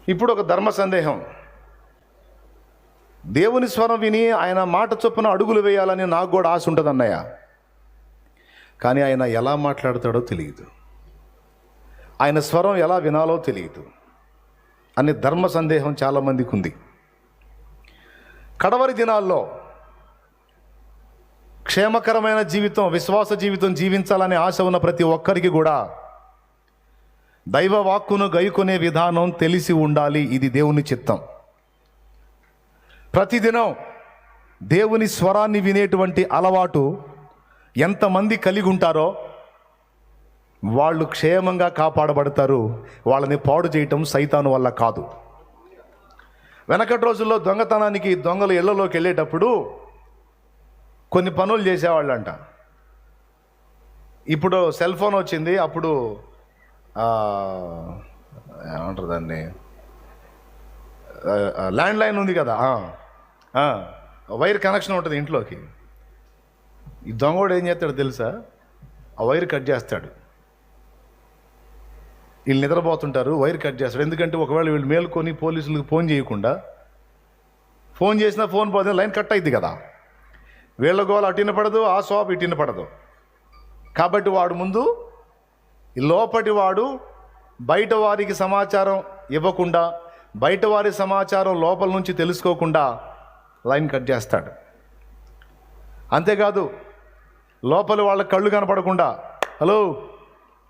ఇప్పుడు ఒక ధర్మ సందేహం. దేవుని స్వరం విని ఆయన మాట చొప్పున అడుగులు వేయాలని నాకు కూడా ఆశ ఉంటుంది అన్నయ్య. కానీ ఆయన ఎలా మాట్లాడతాడో తెలియదు, ఆయన స్వరం ఎలా వినాలో తెలియదు అనే ధర్మ సందేహం చాలామందికి ఉంది. కడవరి దినాల్లో క్షేమకరమైన జీవితం, విశ్వాస జీవితం జీవించాలనే ఆశ ఉన్న ప్రతి ఒక్కరికి కూడా దైవ వాక్కును గైకొనే విధానం తెలిసి ఉండాలి. ఇది దేవుని చిత్తం. ప్రతిదినం దేవుని స్వరాన్ని వినేటువంటి అలవాటు ఎంతమంది కలిగి ఉంటారో వాళ్ళు క్షేమంగా కాపాడబడతారు. వాళ్ళని పాడు చేయటం సైతాను వల్ల కాదు. వెనకటి రోజుల్లో దొంగతనానికి దొంగలు ఇళ్లలోకి వెళ్ళేటప్పుడు కొన్ని పనులు చేసేవాళ్ళంట. ఇప్పుడు సెల్ ఫోన్ వచ్చింది, అప్పుడు ఏమంటారు దాన్ని, ల్యాండ్ లైన్ ఉంది కదా, వైర్ కనెక్షన్ ఉంటుంది ఇంట్లోకి. ఈ దొంగోడు ఏం చేస్తాడు తెలుసా? ఆ వైర్ కట్ చేస్తాడు. వీళ్ళు నిద్రపోతుంటారు, వైర్ కట్ చేస్తాడు. ఎందుకంటే ఒకవేళ వీళ్ళు మేలుకొని పోలీసులకు ఫోన్ చేయకుండా, ఫోన్ చేసినా ఫోన్ పోతే లైన్ కట్ అయింది కదా. వీళ్ళ గోలు అటు వినపడదు, ఆ షాప్ ఇటు వినపడదు. కాబట్టి వాడు ముందు లోపటి వాడు బయట వారికి సమాచారం ఇవ్వకుండా, బయట వారి సమాచారం లోపల నుంచి తెలుసుకోకుండా లైన్ కట్ చేస్తాడు. అంతేకాదు లోపల వాళ్ళ కళ్ళు కనపడకుండా హలో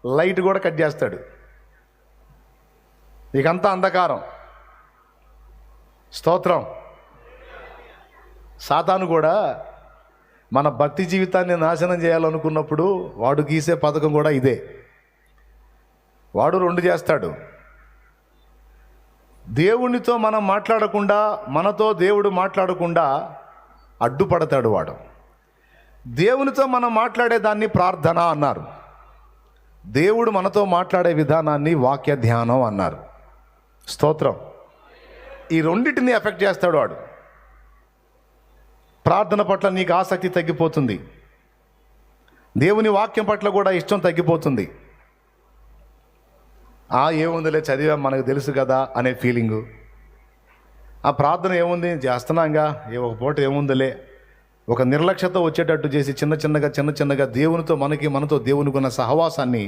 లైట్ కూడా కట్ చేస్తాడు. ఇకంతా అంధకారం. స్తోత్రం. సాతాను కూడా మన భక్తి జీవితాన్ని నాశనం చేయాలనుకున్నప్పుడు వాడు గీసే పథకం కూడా ఇదే. వాడు రెండు చేస్తాడు. దేవునితో మనం మాట్లాడకుండా, మనతో దేవుడు మాట్లాడకుండా అడ్డుపడతాడు వాడు. దేవునితో మనం మాట్లాడేదాన్ని ప్రార్థన అన్నారు, దేవుడు మనతో మాట్లాడే విధానాన్ని వాక్య ధ్యానం అన్నారు. స్తోత్రం. ఈ రెండింటిని ఎఫెక్ట్ చేస్తాడు వాడు. ప్రార్థన పట్ల నీకు ఆసక్తి తగ్గిపోతుంది, దేవుని వాక్యం పట్ల కూడా ఇష్టం తగ్గిపోతుంది. ఏముందిలే చదివా మనకు తెలుసు కదా అనే ఫీలింగు. ఆ ప్రార్థన ఏముంది చేస్తున్నాంగా, ఒక పూట ఏముందిలే, ఒక నిర్లక్ష్యత వచ్చేటట్టు చేసి చిన్న చిన్నగా మనతో దేవునికి ఉన్న సహవాసాన్ని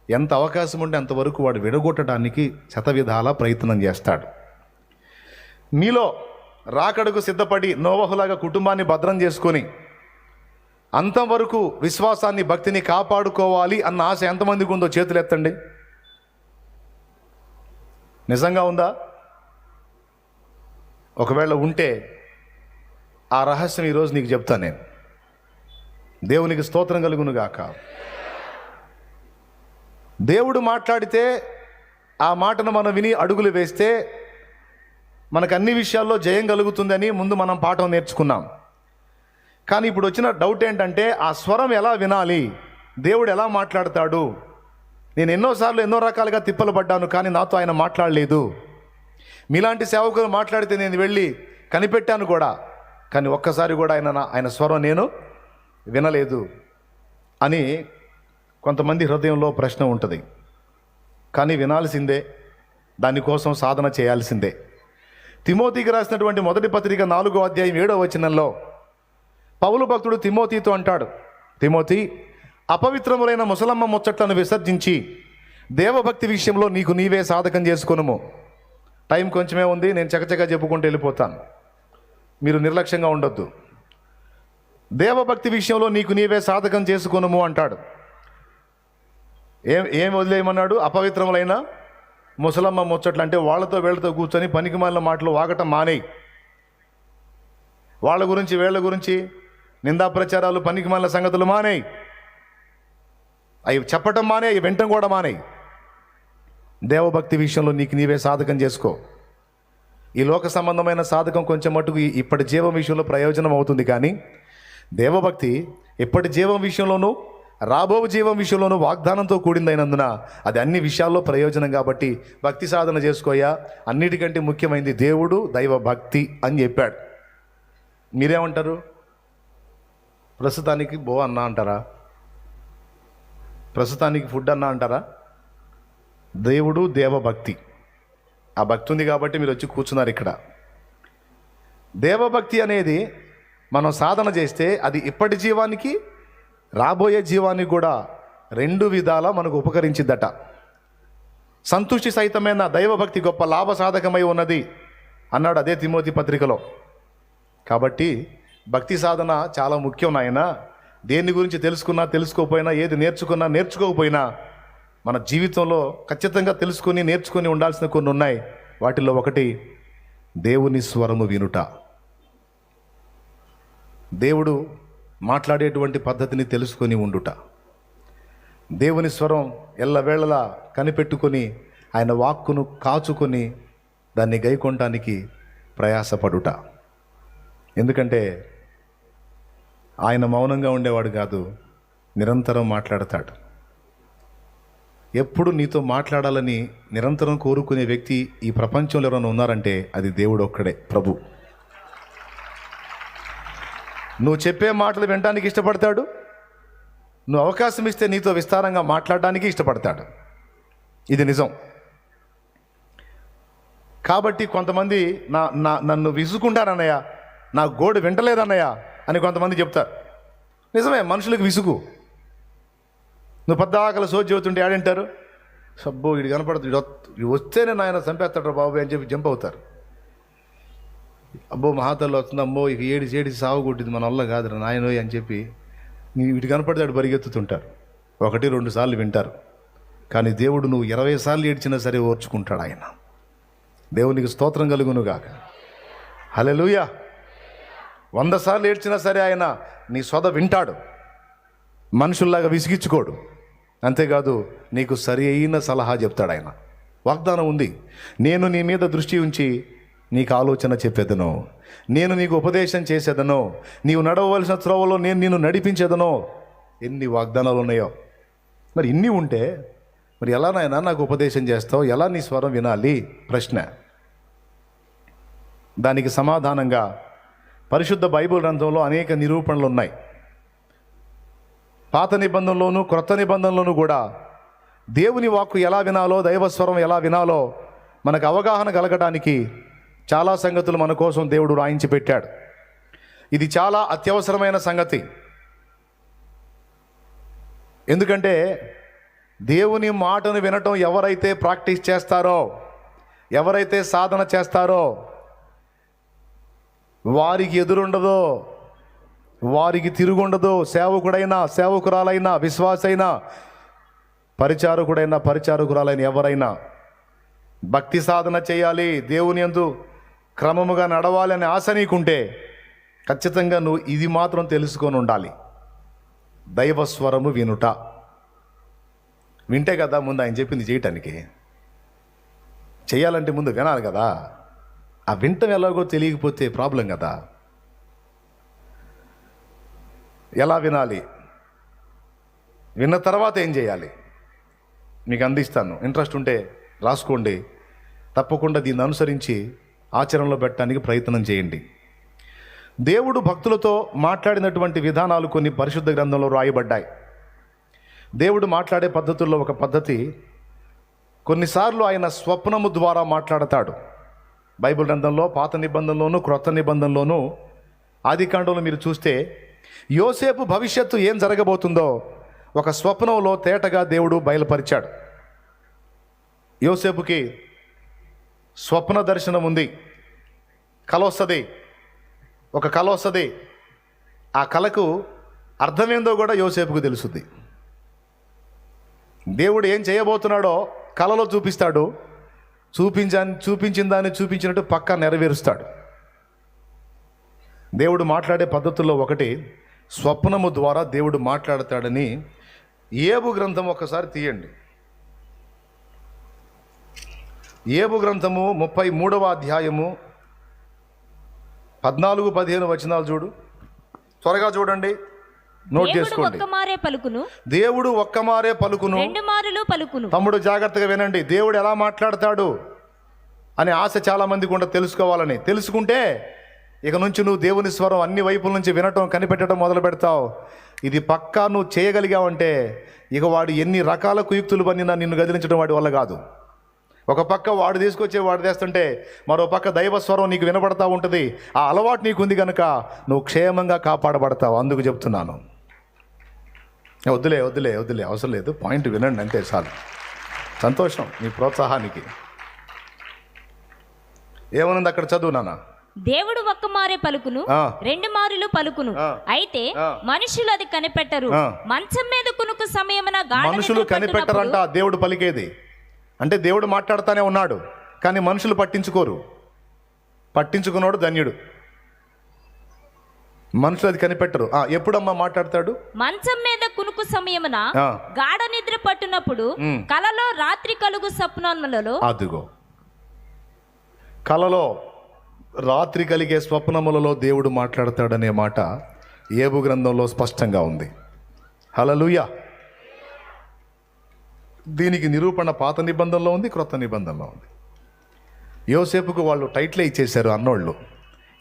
ఎంత అవకాశం ఉంటే అంతవరకు వాడు విడగొట్టడానికి శతవిధాల ప్రయత్నం చేస్తాడు. మీలో రాకడకు సిద్ధపడి నోవహులాగా కుటుంబాన్ని భద్రం చేసుకొని అంతవరకు విశ్వాసాన్ని, భక్తిని కాపాడుకోవాలి అన్న ఆశ ఎంతమందికి ఉందో చేతులు ఎత్తండి. నిజంగా ఉందా? ఒకవేళ ఉంటే ఆ రహస్యం ఈరోజు నీకు చెప్తాను నేను. దేవునికి స్తోత్రం కలుగును గాక. దేవుడు మాట్లాడితే ఆ మాటను మనం విని అడుగులు వేస్తే మనకు అన్ని విషయాల్లో జయం కలుగుతుందని ముందు మనం పాఠం నేర్చుకున్నాం. కానీ ఇప్పుడు వచ్చిన డౌట్ ఏంటంటే ఆ స్వరం ఎలా వినాలి, దేవుడు ఎలా మాట్లాడతాడు? నేను ఎన్నోసార్లు ఎన్నో రకాలుగా తిప్పలు పడ్డాను, కానీ నాతో ఆయన మాట్లాడలేదు. మీలాంటి సేవకులు మాట్లాడితే నేను వెళ్ళి కనిపెట్టాను కూడా, కానీ ఒక్కసారి కూడా ఆయన స్వరం నేను వినలేదు అని కొంతమంది హృదయంలో ప్రశ్న ఉంటుంది. కానీ వినాల్సిందే, దానికోసం సాధన చేయాల్సిందే. తిమోతికి రాసినటువంటి మొదటి పత్రిక 4వ అధ్యాయం 7వ వచనంలో పౌలు భక్తుడు తిమోతితో అంటాడు, తిమోతి, అపవిత్రములైన ముసలమ్మ ముచ్చట్లను విసర్జించి దేవభక్తి విషయంలో నీకు నీవే సాధకం చేసుకొనుము. టైం కొంచెమే ఉంది, నేను చకచకా చెప్పుకుంటూ వెళ్ళిపోతాను, మీరు నిర్లక్ష్యంగా ఉండొద్దు. దేవభక్తి విషయంలో నీకు నీవే సాధకం చేసుకొనుము అంటాడు. ఏం వదిలేయమన్నాడు? అపవిత్రములైన ముసలమ్మ ముచ్చట్లు అంటే వాళ్ళతో వీళ్ళతో కూర్చొని పనికిమాలిన మాటలు వాగటం మానేయి. వాళ్ళ గురించి వీళ్ళ గురించి నిందా ప్రచారాలు, పనికిమాలిన సంగతులు మానేయి. అవి చెప్పటం మానే, అవి వింటం కూడా మానేయి. దేవభక్తి విషయంలో నీకు నీవే సాధకం చేసుకో. ఈ లోక సంబంధమైన సాధకం కొంచెం మటుకు ఇప్పటి జీవం విషయంలో ప్రయోజనం అవుతుంది, కానీ దేవభక్తి ఇప్పటి జీవం విషయంలోనూ రాబో జీవం విషయంలోనూ వాగ్దానంతో కూడిందైనందున అది అన్ని విషయాల్లో ప్రయోజనం. కాబట్టి భక్తి సాధన చేసుకోయా. అన్నిటికంటే ముఖ్యమైనది దేవుడు, దైవ భక్తి అని చెప్పాడు. మీరేమంటారు? ప్రస్తుతానికి అన్నా అంటారా? ప్రస్తుతానికి ఫుడ్ అన్నా అంటారా? దేవుడు, దేవభక్తి ఆ భక్తి ఉంది కాబట్టి మీరు వచ్చి కూర్చున్నారు ఇక్కడ. దేవభక్తి అనేది మనం సాధన చేస్తే అది ఇప్పటి జీవానికి రాబోయే జీవానికి కూడా రెండు విధాలా మనకు ఉపకరించిద్దట. సంతుష్టి సహితమైన దైవభక్తి గొప్ప లాభ సాధకమై ఉన్నది అన్నాడు అదే తిమోతి పత్రికలో. కాబట్టి భక్తి సాధన చాలా ముఖ్యం నాయన. దేని గురించి తెలుసుకున్నా తెలుసుకోకపోయినా, ఏది నేర్చుకున్నా నేర్చుకోకపోయినా, మన జీవితంలో ఖచ్చితంగా తెలుసుకొని నేర్చుకొని ఉండాల్సిన కొన్ని ఉన్నాయి. వాటిల్లో ఒకటి దేవుని స్వరము వినుట. దేవుడు మాట్లాడేటువంటి పద్ధతిని తెలుసుకొని ఉండుట, దేవుని స్వరం ఎల్లవేళలా కనిపెట్టుకొని ఆయన వాక్కును కాచుకొని దాన్ని గైకొనడానికి ప్రయాసపడుట. ఎందుకంటే ఆయన మౌనంగా ఉండేవాడు కాదు, నిరంతరం మాట్లాడతాడు. ఎప్పుడు నీతో మాట్లాడాలని నిరంతరం కోరుకునే వ్యక్తి ఈ ప్రపంచంలో ఎవరైనా ఉన్నారంటే అది దేవుడు ఒక్కడే, ప్రభు. నువ్వు చెప్పే మాటలు వినడానికి ఇష్టపడతాడు, నువ్వు అవకాశం ఇస్తే నీతో విస్తారంగా మాట్లాడడానికి ఇష్టపడతాడు. ఇది నిజం. కాబట్టి కొంతమంది నన్ను విసుకుంటారన్నయ్య, నా గోడు వింటలేదన్నయ్య అని కొంతమంది చెప్తారు. నిజమే, మనుషులకు విసుగు. నువ్వు పద్దాకల సోచి చెబుతుంటే ఆడింటారు, సబ్బో వీడు కనపడుతుంది, వీడు వస్తేనే నాయన చంపేస్తాడు బాబు అని చెప్పి జంప్ అవుతారు. అబ్బో మహాతల్లో వస్తుంది, అమ్మో ఇక ఏడిసి సాగు కొట్టింది, మన వల్ల కాదురా నాయనోయ్ అని చెప్పి వీటి కనపడతాడు పరిగెత్తుతుంటారు. 1-2 సార్లు వింటారు. కానీ దేవుడు నువ్వు 20 సార్లు ఏడ్చినా సరే ఓర్చుకుంటాడు ఆయన. దేవునికి స్తోత్రం కలుగునుగాక. హల్లెలూయా. 100 సార్లు ఏడ్చినా సరే ఆయన నీ సొద వింటాడు, మనుషుల్లాగా విసిగించుకోడు. అంతేకాదు నీకు సరి అయిన సలహా చెప్తాడు ఆయన. వాగ్దానం ఉంది, నేను నీ మీద దృష్టి ఉంచి నీకు ఆలోచన చెప్పేదనో, నేను నీకు ఉపదేశం చేసేదనో, నీవు నడవవలసిన త్రోవలో నేను నిన్ను నడిపించేదనో. ఎన్ని వాగ్దానాలు ఉన్నాయో. మరి ఇన్ని ఉంటే మరి ఎలా నాయనా నాకు ఉపదేశం చేస్తావు, ఎలా నీ స్వరం వినాలి ప్రశ్న. దానికి సమాధానంగా పరిశుద్ధ బైబిల్ గ్రంథంలో అనేక నిరూపణలు ఉన్నాయి. పాత నిబంధనలోను క్రొత్త నిబంధనలోను కూడా దేవుని వాక్కు ఎలా వినాలో, దైవస్వరం ఎలా వినాలో మనకు అవగాహన కలగడానికి చాలా సంగతులు మన కోసం దేవుడు రాయించి పెట్టాడు. ఇది చాలా అత్యవసరమైన సంగతి. ఎందుకంటే దేవుని మాటను వినటం ఎవరైతే ప్రాక్టీస్ చేస్తారో, ఎవరైతే సాధన చేస్తారో వారికి ఎదురుండదో, వారికి తిరుగుండదు. సేవకుడైనా, సేవకురాలైనా, విశ్వాసైనా, పరిచారకుడైనా, పరిచారకురాలైన ఎవరైనా భక్తి సాధన చేయాలి, దేవుని యందు క్రమముగా నడవాలి అనే ఆశ నీకుంటే ఖచ్చితంగా నువ్వు ఇది మాత్రం తెలుసుకొని ఉండాలి. దైవస్వరము వినుట. వింటే కదా ముందు ఆయన చెప్పింది చేయటానికి. చేయాలంటే ముందు వినాలి కదా. ఆ వింటం ఎలాగో తెలియకపోతే ప్రాబ్లం కదా. ఎలా వినాలి, విన్న తర్వాత ఏం చేయాలి మీకు అందిస్తాను. ఇంట్రెస్ట్ ఉంటే రాసుకోండి. తప్పకుండా దీన్ని అనుసరించి ఆచరణలో పెట్టడానికి ప్రయత్నం చేయండి. దేవుడు భక్తులతో మాట్లాడినటువంటి విధానాలు కొన్ని పరిశుద్ధ గ్రంథంలో రాయబడ్డాయి. దేవుడు మాట్లాడే పద్ధతుల్లో ఒక పద్ధతి, కొన్నిసార్లు ఆయన స్వప్నము ద్వారా మాట్లాడతాడు. బైబిల్ గ్రంథంలో పాత నిబంధనలోను క్రొత్త నిబంధనలోను ఆదికాండంలో మీరు చూస్తే యోసేపు భవిష్యత్తు ఏం జరగబోతుందో ఒక స్వప్నంలో తేటగా దేవుడు బయలుపరిచాడు. యోసేపుకి స్వప్న దర్శనం ఉంది, కల వస్తుంది, ఒక కల వస్తుంది. ఆ కలకు అర్థమేందో కూడా యోసేపుకు తెలుస్తుంది. దేవుడు ఏం చేయబోతున్నాడో కలలో చూపిస్తాడు. చూపించిన దాన్ని చూపించినట్టు పక్కా నెరవేరుస్తాడు. దేవుడు మాట్లాడే పద్ధతుల్లో ఒకటి స్వప్నము ద్వారా దేవుడు మాట్లాడతాడని ఏబు గ్రంథం ఒకసారి తీయండి. ఏబు గ్రంథము 33వ అధ్యాయము 14-15 వచనాలు చూడు. త్వరగా చూడండి, నోట్ చేసుకోండి. దేవుడు ఒక్కమారే పలుకును, 2 మారులు పలుకును. తమ్ముడు జాగ్రత్తగా వినండి. దేవుడు ఎలా మాట్లాడతాడు అనే ఆశ చాలా మందికి ఉండదు తెలుసుకోవాలని. తెలుసుకుంటే ఇక నుంచి నువ్వు దేవుని స్వరం అన్ని వైపుల నుంచి వినటం, కనిపెట్టడం మొదలు పెడతావు. ఇది పక్కా నువ్వు చేయగలిగావంటే ఇక వాడు ఎన్ని రకాల కుయుక్తులు పన్నినా నిన్ను గదిలించడం వాడి వల్ల కాదు. ఒక పక్క వాడు తీసుకొచ్చే వాడు తెస్తుంటే మరో పక్క దైవస్వరం నీకు వినబడతా ఉంటుంది. ఆ అలవాటు నీకు ఉంది కనుక నువ్వు క్షేమంగా కాపాడబడతావు. అందుకు చెప్తున్నాను. వద్దులే వద్దులే వద్దులే, అవసరం లేదు, పాయింట్ వినండి అంతే చాలు. సంతోషం మీ ప్రోత్సాహానికి. ఏమనుంది అక్కడ, చదువు నాన్న. దేవుడు ఒక్క మారే పలుకును, రెండు మారులు పలుకును, అయితే మనుషులు అది కనిపెట్టరు. మంచం మీద కునుకు సమయమున మనుషులు కనిపెట్టరంట దేవుడు పలికేది. అంటే దేవుడు మాట్లాడుతూనే ఉన్నాడు, కానీ మనుషులు పట్టించుకోరు. పట్టించుకున్నాడు ధన్యుడు. మనుషులు అది కనిపెట్టరు. ఎప్పుడమ్మా మాట్లాడతాడు? మంచం మీద కునుకు సమయమున గాఢ నిద్ర పట్టునప్పుడు, కలలో రాత్రి కలుగు స్వప్నములలో. అదిగో, కలలో రాత్రి కలిగే స్వప్నములలో దేవుడు మాట్లాడతాడనే మాట యోబు గ్రంథంలో స్పష్టంగా ఉంది. హల్లెలూయా. దీనికి నిరూపణ పాత నిబంధనలో ఉంది, క్రొత్త నిబంధనలో ఉంది. యోసేపుకు వాళ్ళు టైటిలే ఇచ్చేశారు అన్నోళ్ళు,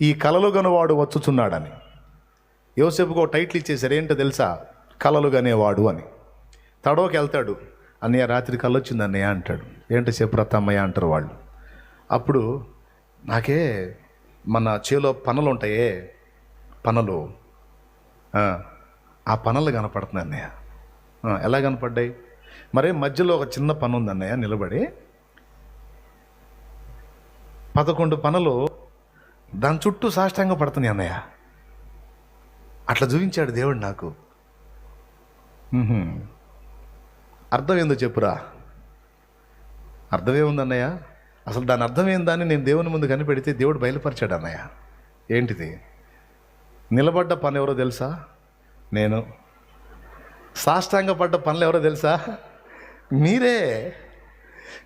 ఈ కలలు గనువాడు వచ్చుచున్నాడని. యోసేపుకు ఒక టైటిల్ ఇచ్చేశారు, ఏంటో తెలుసా? కలలు గనేవాడు అని. తడవకి వెళ్తాడు, అన్నయ్య రాత్రి కళ్ళు వచ్చింది అన్నయ్య అంటాడు. ఏంటో చెప్పురత్త అమ్మయ్య అంటారు వాళ్ళు. అప్పుడు నాకే మన చేలో పనలు ఉంటాయే, పనలు, ఆ పనలు కనపడుతున్నాయి అన్నయ్య. ఎలా కనపడ్డాయి? మరే మధ్యలో ఒక చిన్న పని ఉంది అన్నయ్య, నిలబడి 11 పనులు దాని చుట్టూ సాష్టాంగ పడుతున్నాయి అన్నయ్య. అట్లా చూపించాడు దేవుడు నాకు. అర్థం ఏందో చెప్పురా. అర్థమేముంది అన్నయ్య? అసలు దాని అర్థం ఏందని నేను దేవుని ముందు కనిపెడితే దేవుడు బయలుపరిచాడు అన్నయ్య. ఏంటిది? నిలబడ్డ పని ఎవరో తెలుసా? నేను. సాష్టాంగ పడ్డ పనులు ఎవరో తెలుసా? మీరే.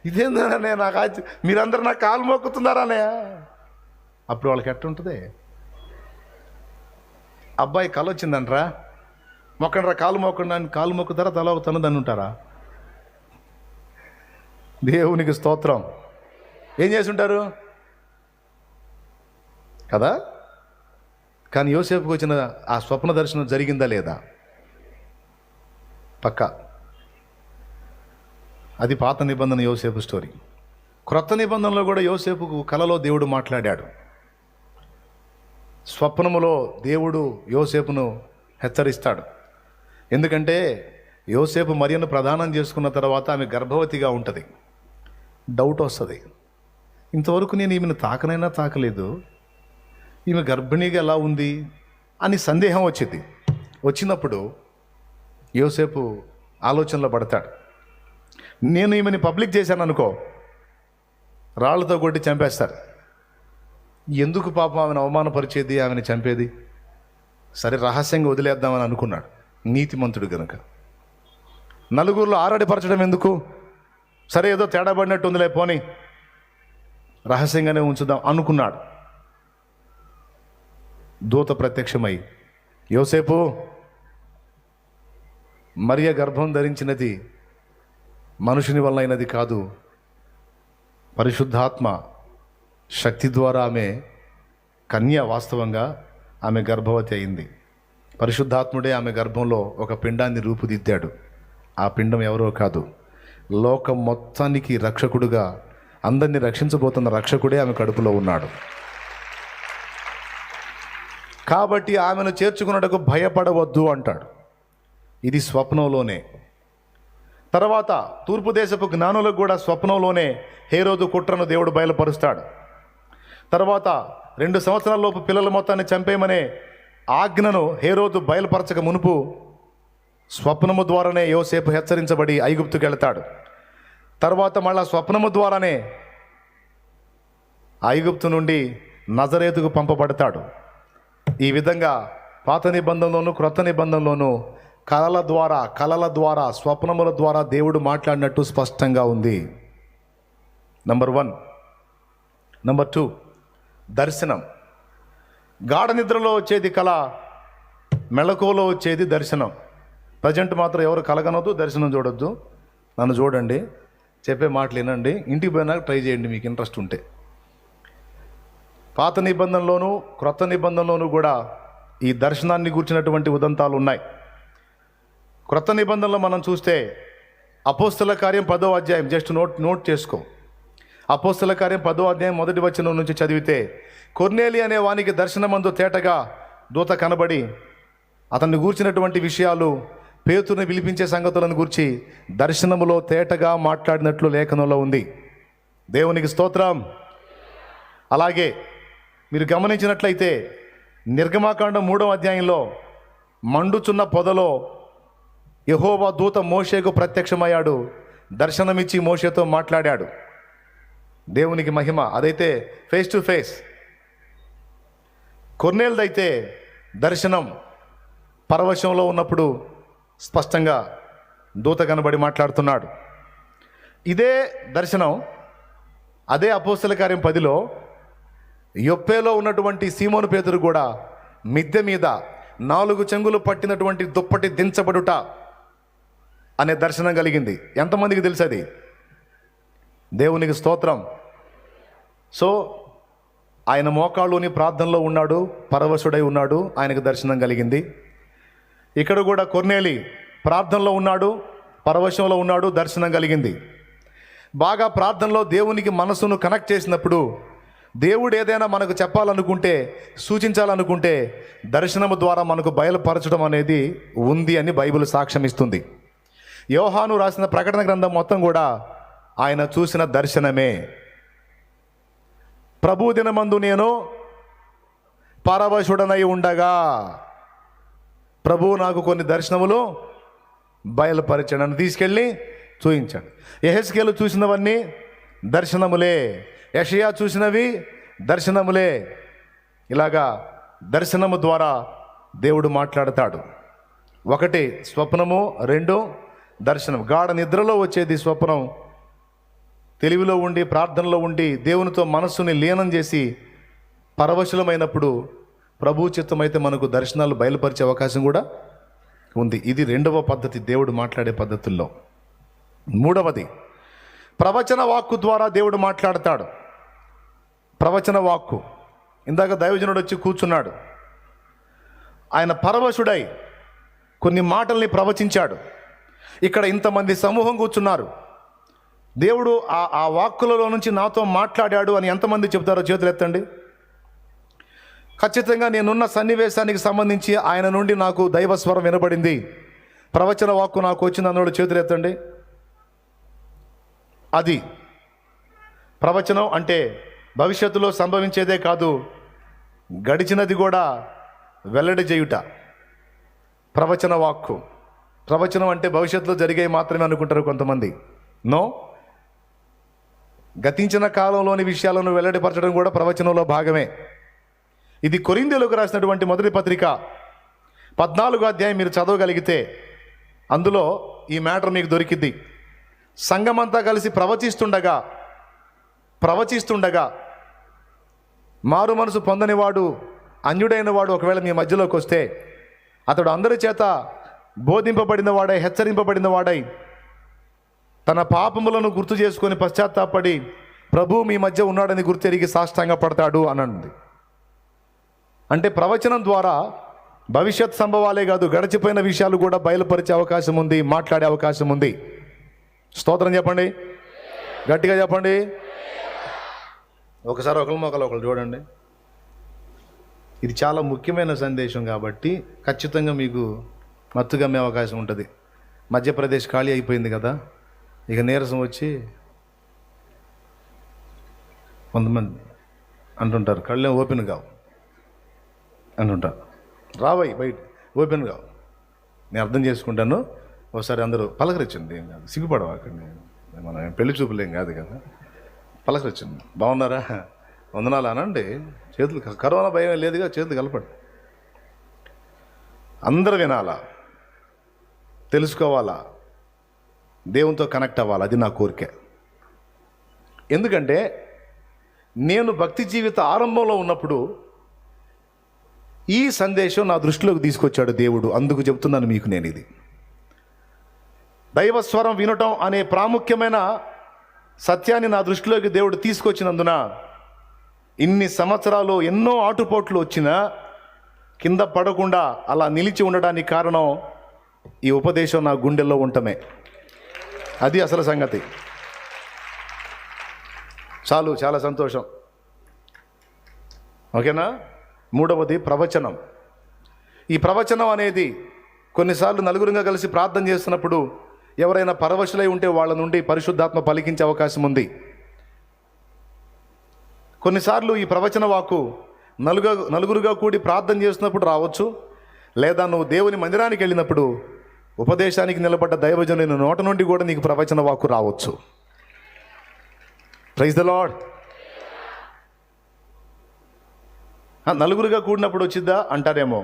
ఇదేందన్నయ్య నాకు మీరందరూ నాకు కాలు మొక్కుతున్నారా అన్నయ్య? అప్పుడు వాళ్ళకి ఎట్టుంటుంది? అబ్బాయి కళ వచ్చిందంటరా, మొక్కండ్రా, కాలు మొక్కండి అని కాలు మొక్కుతారా, తల తను దాన్ని ఉంటారా? దేవునికి స్తోత్రం. ఏం చేసి ఉంటారు కదా? కానీ యోసేపుకి వచ్చిన ఆ స్వప్న దర్శనం జరిగిందా లేదా? పక్కా. అది పాత నిబంధన యోసేపు స్టోరీ. క్రొత్త నిబంధనలో కూడా యోసేపుకు కలలో దేవుడు మాట్లాడాడు. స్వప్నములో దేవుడు యోసేపును హెచ్చరిస్తాడు. ఎందుకంటే యోసేపు మరియను ప్రదానం చేసుకున్న తర్వాత ఆమె గర్భవతిగా ఉంటుంది. డౌట్ వస్తుంది, ఇంతవరకు నేను ఈమెను తాకనైనా తాకలేదు, ఈమె గర్భిణీగా ఎలా ఉంది అని సందేహం వచ్చింది. వచ్చినప్పుడు యోసేపు ఆలోచనలో పడతాడు. నేను ఈమెని పబ్లిక్ చేశాను అనుకో, రాళ్లతో కొట్టి చంపేస్తారు. ఎందుకు పాపం ఆమెను అవమానపరిచేది, ఆమెను చంపేది? సరే రహస్యంగా వదిలేద్దామని అనుకున్నాడు, నీతిమంతుడు గనుక. నలుగురిలో ఆరాడిపరచడం ఎందుకు? సరే ఏదో తేడా పడినట్టు ఉందిలే, పోనీ రహస్యంగానే ఉంచుదాం అనుకున్నాడు. దూత ప్రత్యక్షమై, యోసేపు, మరియ గర్భం ధరించినది మనుషుని వల్ల అయినది కాదు, పరిశుద్ధాత్మ శక్తి ద్వారా ఆమె కన్య. వాస్తవంగా ఆమె గర్భవతి అయింది. పరిశుద్ధాత్ముడే ఆమె గర్భంలో ఒక పిండాన్ని రూపుదిద్దాడు. ఆ పిండం ఎవరో కాదు, లోకం మొత్తానికి రక్షకుడుగా, అందరినీ రక్షించబోతున్న రక్షకుడే ఆమె కడుపులో ఉన్నాడు. కాబట్టి ఆమెను చేర్చుకున్నట్టుకు భయపడవద్దు అంటాడు. ఇది స్వప్నంలోనే. తర్వాత తూర్పు దేశపు జ్ఞానులకు కూడా స్వప్నంలోనే హేరోదు కుట్రను దేవుడు బయలుపరుస్తాడు. తర్వాత 2 సంవత్సరాలలోపు పిల్లల మొత్తాన్ని చంపేయమనే ఆజ్ఞను హేరోదు బయలుపరచక మునుపు స్వప్నము ద్వారానే యోసేపు హెచ్చరించబడి ఐగుప్తుకు వెళతాడు. తర్వాత మళ్ళా స్వప్నము ద్వారానే ఐగుప్తు నుండి నజరేతుకు పంపబడతాడు. ఈ విధంగా పాత నిబంధనలోను క్రొత్త నిబంధనలోను కలల ద్వారా స్వప్నముల ద్వారా దేవుడు మాట్లాడినట్టు స్పష్టంగా ఉంది. నంబర్ 1. నంబర్ 2, దర్శనం. గాఢ నిద్రలో వచ్చేది కళ, మెళకువలో వచ్చేది దర్శనం. ప్రజెంట్ మాత్రం ఎవరు కలగనొద్దు, దర్శనం చూడొద్దు. నన్ను చూడండి, చెప్పే మాటలు వినండి, ఇంటికి పోయినాక ట్రై చేయండి మీకు ఇంట్రెస్ట్ ఉంటే. పాత నిబంధనలోను క్రొత్త నిబంధనలోను కూడా ఈ దర్శనాన్ని గూర్చినటువంటి ఉదంతాలు ఉన్నాయి. క్రొత్త నిబంధనలో మనం చూస్తే అపోస్తల కార్యం 10వ అధ్యాయం, జస్ట్ నోట్ చేసుకో. అపోస్తల కార్యం 10వ అధ్యాయం 1వ వచనం నుంచి చదివితే, కొర్నేలి అనే వానికి దర్శనమందు తేటగా దూత కనబడి అతన్ని గూర్చినటువంటి విషయాలు, పేతురుని పిలిపించే సంగతులను గూర్చి దర్శనములో తేటగా మాట్లాడినట్లు లేఖనంలో ఉంది. దేవునికి స్తోత్రం. అలాగే మీరు గమనించినట్లయితే నిర్గమాకాండం 3వ అధ్యాయంలో మండుచున్న పొదలో యెహోవా దూత మోషేకు ప్రత్యక్షమయ్యాడు, దర్శనమిచ్చి మోషేతో మాట్లాడాడు. దేవునికి మహిమ. అదైతే ఫేస్ టు ఫేస్. కొర్నేలుదైతే దర్శనం పరవశంలో ఉన్నప్పుడు స్పష్టంగా దూత కనబడి మాట్లాడుతున్నాడు. ఇదే దర్శనం అదే అపోస్తల కార్యం 10లో యొప్పేలో ఉన్నటువంటి సీమోను పేతురు కూడా మిద్దె మీద 4 చెంగులు పట్టినటువంటి దుప్పటి దించబడుట అనే దర్శనం కలిగింది. ఎంతమందికి తెలుసు అది? దేవునికి స్తోత్రం. సో ఆయన మోకాళ్ళుని ప్రార్థనలో ఉన్నాడు, పరవశుడై ఉన్నాడు, ఆయనకు దర్శనం కలిగింది. ఇక్కడ కూడా కొర్నేలి ప్రార్థనలో ఉన్నాడు, పరవశంలో ఉన్నాడు, దర్శనం కలిగింది. బాగా ప్రార్థనలో దేవునికి మనసును కనెక్ట్ చేసినప్పుడు, దేవుడు ఏదైనా మనకు చెప్పాలనుకుంటే, సూచించాలనుకుంటే దర్శనము ద్వారా మనకు బయలుపరచడం అనేది ఉంది అని బైబిల్ సాక్ష్యం ఇస్తుంది. యోహాను రాసిన ప్రకటన గ్రంథం మొత్తం కూడా ఆయన చూసిన దర్శనమే. ప్రభు దినమందు నేను పరవశుడనై ఉండగా ప్రభువు నాకు కొన్ని దర్శనములు బయలుపరిచాడు, నన్ను తీసుకెళ్ళి చూయించాడు. యెహెజ్కేలు చూసినవన్నీ దర్శనములే, యెషయా చూసినవి దర్శనములే. ఇలాగా దర్శనము ద్వారా దేవుడు మాట్లాడతాడు. 1 స్వప్నము, 2 దర్శనం. గాఢ నిద్రలో వచ్చేది స్వప్నం. తెలివిలో ఉండి ప్రార్థనలో ఉండి దేవునితో మనస్సుని లీనం చేసి పరవశులమైనప్పుడు ప్రభు చిత్తమైతే మనకు దర్శనాలు బయలుపరిచే అవకాశం కూడా ఉంది. ఇది 2వ పద్ధతి దేవుడు మాట్లాడే పద్ధతుల్లో. 3వది ప్రవచన వాక్కు ద్వారా దేవుడు మాట్లాడతాడు. ప్రవచన వాక్కు. ఇందాక దైవజనుడు వచ్చి కూర్చున్నాడు, ఆయన పరవశుడై కొన్ని మాటల్ని ప్రవచించాడు. ఇక్కడ ఇంతమంది సమూహం కూర్చున్నారు, దేవుడు ఆ వాక్కులలో నుంచి నాతో మాట్లాడాడు అని ఎంతమంది చెప్తారో చేతులు ఎత్తండి. ఖచ్చితంగా నేనున్న సన్నివేశానికి సంబంధించి ఆయన నుండి నాకు దైవస్వరం వినబడింది, ప్రవచన వాక్కు నాకు వచ్చింది అన్నోడు చేతులు ఎత్తండి. అది ప్రవచనం అంటే భవిష్యత్తులో సంభవించేదే కాదు, గడిచినది కూడా వెల్లడి చేయుట ప్రవచన వాక్కు. ప్రవచనం అంటే భవిష్యత్తులో జరిగేవి మాత్రమే అనుకుంటారు కొంతమంది. నో, గతించిన కాలంలోని విషయాలను వెల్లడిపరచడం కూడా ప్రవచనంలో భాగమే. ఇది కొరింథీయులకు రాసినటువంటి మొదటి పత్రిక 14వ అధ్యాయం మీరు చదవగలిగితే అందులో ఈ మ్యాటర్ మీకు దొరికింది. సంఘమంతా కలిసి ప్రవచిస్తుండగా మారు మనసు పొందనివాడు, అన్యుడైన వాడు ఒకవేళ మీ మధ్యలోకి వస్తే అతడు అందరి చేత బోధింపబడిన వాడై, హెచ్చరింపబడిన వాడై తన పాపములను గుర్తు చేసుకొని పశ్చాత్తాపడి ప్రభు మీ మధ్య ఉన్నాడని గుర్తెరిగి సాష్టాంగ పడతాడు అనండి. అంటే ప్రవచనం ద్వారా భవిష్యత్ సంభవాలే కాదు, గడిచిపోయిన విషయాలు కూడా బయలుపరిచే అవకాశం ఉంది, మాట్లాడే అవకాశం ఉంది. స్తోత్రం చెప్పండి, గట్టిగా చెప్పండి. ఒకసారి ఒకరు చూడండి. ఇది చాలా ముఖ్యమైన సందేశం కాబట్టి ఖచ్చితంగా మీకు మత్తుగమ్మే అవకాశం ఉంటుంది. మధ్యప్రదేశ్ ఖాళీ అయిపోయింది కదా, ఇక నీరసం వచ్చి కొంతమంది అంటుంటారు కళ్ళేం ఓపెన్ కావు అంటుంటారు. రావయ్యి బయట ఓపెన్ కావు. నేను అర్థం చేసుకుంటాను. ఒకసారి అందరూ పలకరించండి, ఏం కాదు, సిగ్గుపడవు. అక్కడ మనం పెళ్లి చూపులేం కాదు కదా, పలకరించండి. బాగున్నారా, వందనాలు అనండి. చేతులు, కరోనా భయం లేదుగా, చేతులు కలపండి. అందరూ వినాలా, తెలుసుకోవాలా, దేవునితో కనెక్ట్ అవ్వాలి. అది నా కోరిక. ఎందుకంటే నేను భక్తి జీవిత ఆరంభంలో ఉన్నప్పుడు ఈ సందేశం నా దృష్టిలోకి తీసుకొచ్చాడు దేవుడు. అందుకు చెప్తున్నాను మీకు నేను. ఇది దైవస్వరం వినటం అనే ప్రాముఖ్యమైన సత్యాన్ని నా దృష్టిలోకి దేవుడు తీసుకొచ్చినందున ఇన్ని సంవత్సరాలు ఎన్నో ఆటుపోట్లు వచ్చినా కింద పడకుండా అలా నిలిచి ఉండడానికి కారణం ఈ ఉపదేశం నా గుండెల్లో ఉండటమే. అది అసలు సంగతి. చాలు, చాలా సంతోషం. ఓకేనా? మూడవది ప్రవచనం. ఈ ప్రవచనం అనేది కొన్నిసార్లు నలుగురుగా కలిసి ప్రార్థన చేస్తున్నప్పుడు ఎవరైనా పరవశులై ఉంటే వాళ్ళ నుండి పరిశుద్ధాత్మ పలికించే అవకాశం ఉంది. కొన్నిసార్లు ఈ ప్రవచన వాక్కు నలుగురుగా కూడి ప్రార్థన చేస్తున్నప్పుడు రావచ్చు, లేదా నువ్వు దేవుని మందిరానికి వెళ్ళినప్పుడు ఉపదేశానికి నిలబడ్డ దైవజనుని నోట నుండి కూడా నీకు ప్రవచన వాక్కు రావచ్చు. Praise the Lord. నలుగురుగా కూడినప్పుడు వచ్చిద్దా అంటారేమో.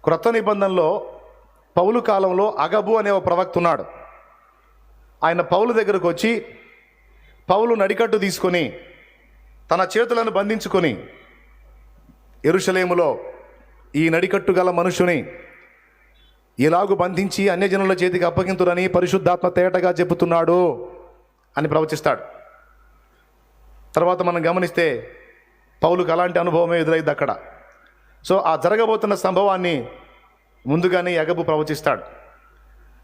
క్రొత్త నిబంధనలో పౌలు కాలంలో అగబు అనే ఒక ప్రవక్త ఉన్నాడు. ఆయన పౌలు దగ్గరకు వచ్చి పౌలు నడికట్టు తీసుకొని తన చేతులను బంధించుకొని యెరూషలేములో ఈ నడికట్టు గల మనుషుని ఇలాగు బంధించి అన్యజనుల చేతికి అప్పగింతురని పరిశుద్ధాత్మ తేటగా చెబుతున్నాడు అని ప్రవచిస్తాడు. తర్వాత మనం గమనిస్తే పౌలుకు అలాంటి అనుభవమే ఎదురైంది అక్కడ. సో ఆ జరగబోతున్న సంభవాన్ని ముందుగానే అగబు ప్రవచిస్తాడు.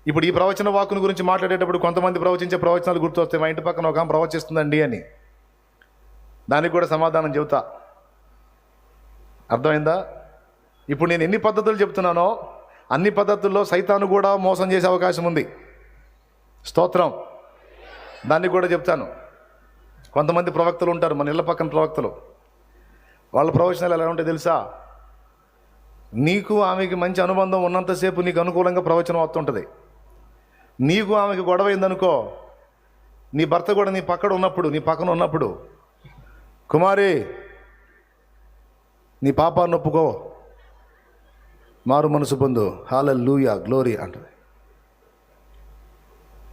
ఇప్పుడు ఈ ప్రవచన వాక్కుని గురించి మాట్లాడేటప్పుడు కొంతమంది ప్రవచించే ప్రవచనాలు గుర్తొస్తాయి. మా ఇంటి పక్కన ఒక ఆమె ప్రవచిస్తుందండి అని. దానికి కూడా సమాధానం చెబుతా. అర్థమైందా? ఇప్పుడు నేను ఎన్ని పద్ధతులు చెప్తున్నానో అన్ని పద్ధతుల్లో సైతాను కూడా మోసం చేసే అవకాశం ఉంది. స్తోత్రం. దాన్ని కూడా చెప్తాను. కొంతమంది ప్రవక్తలు ఉంటారు, మన ఇళ్ళ పక్కన ప్రవక్తలు. వాళ్ళ ప్రవచనాలు ఎలా ఉంటాయి తెలుసా? నీకు ఆమెకి మంచి అనుబంధం ఉన్నంతసేపు నీకు అనుకూలంగా ప్రవచనం వస్తుంటుంది. నీకు ఆమెకి గొడవ అయిందనుకో, నీ భర్త కూడా నీ పక్కన ఉన్నప్పుడు కుమారి నీ పాపాన్ని ఒప్పుకో, మారు మనసు పొందు, హల్లెలూయా గ్లోరీ అంటది.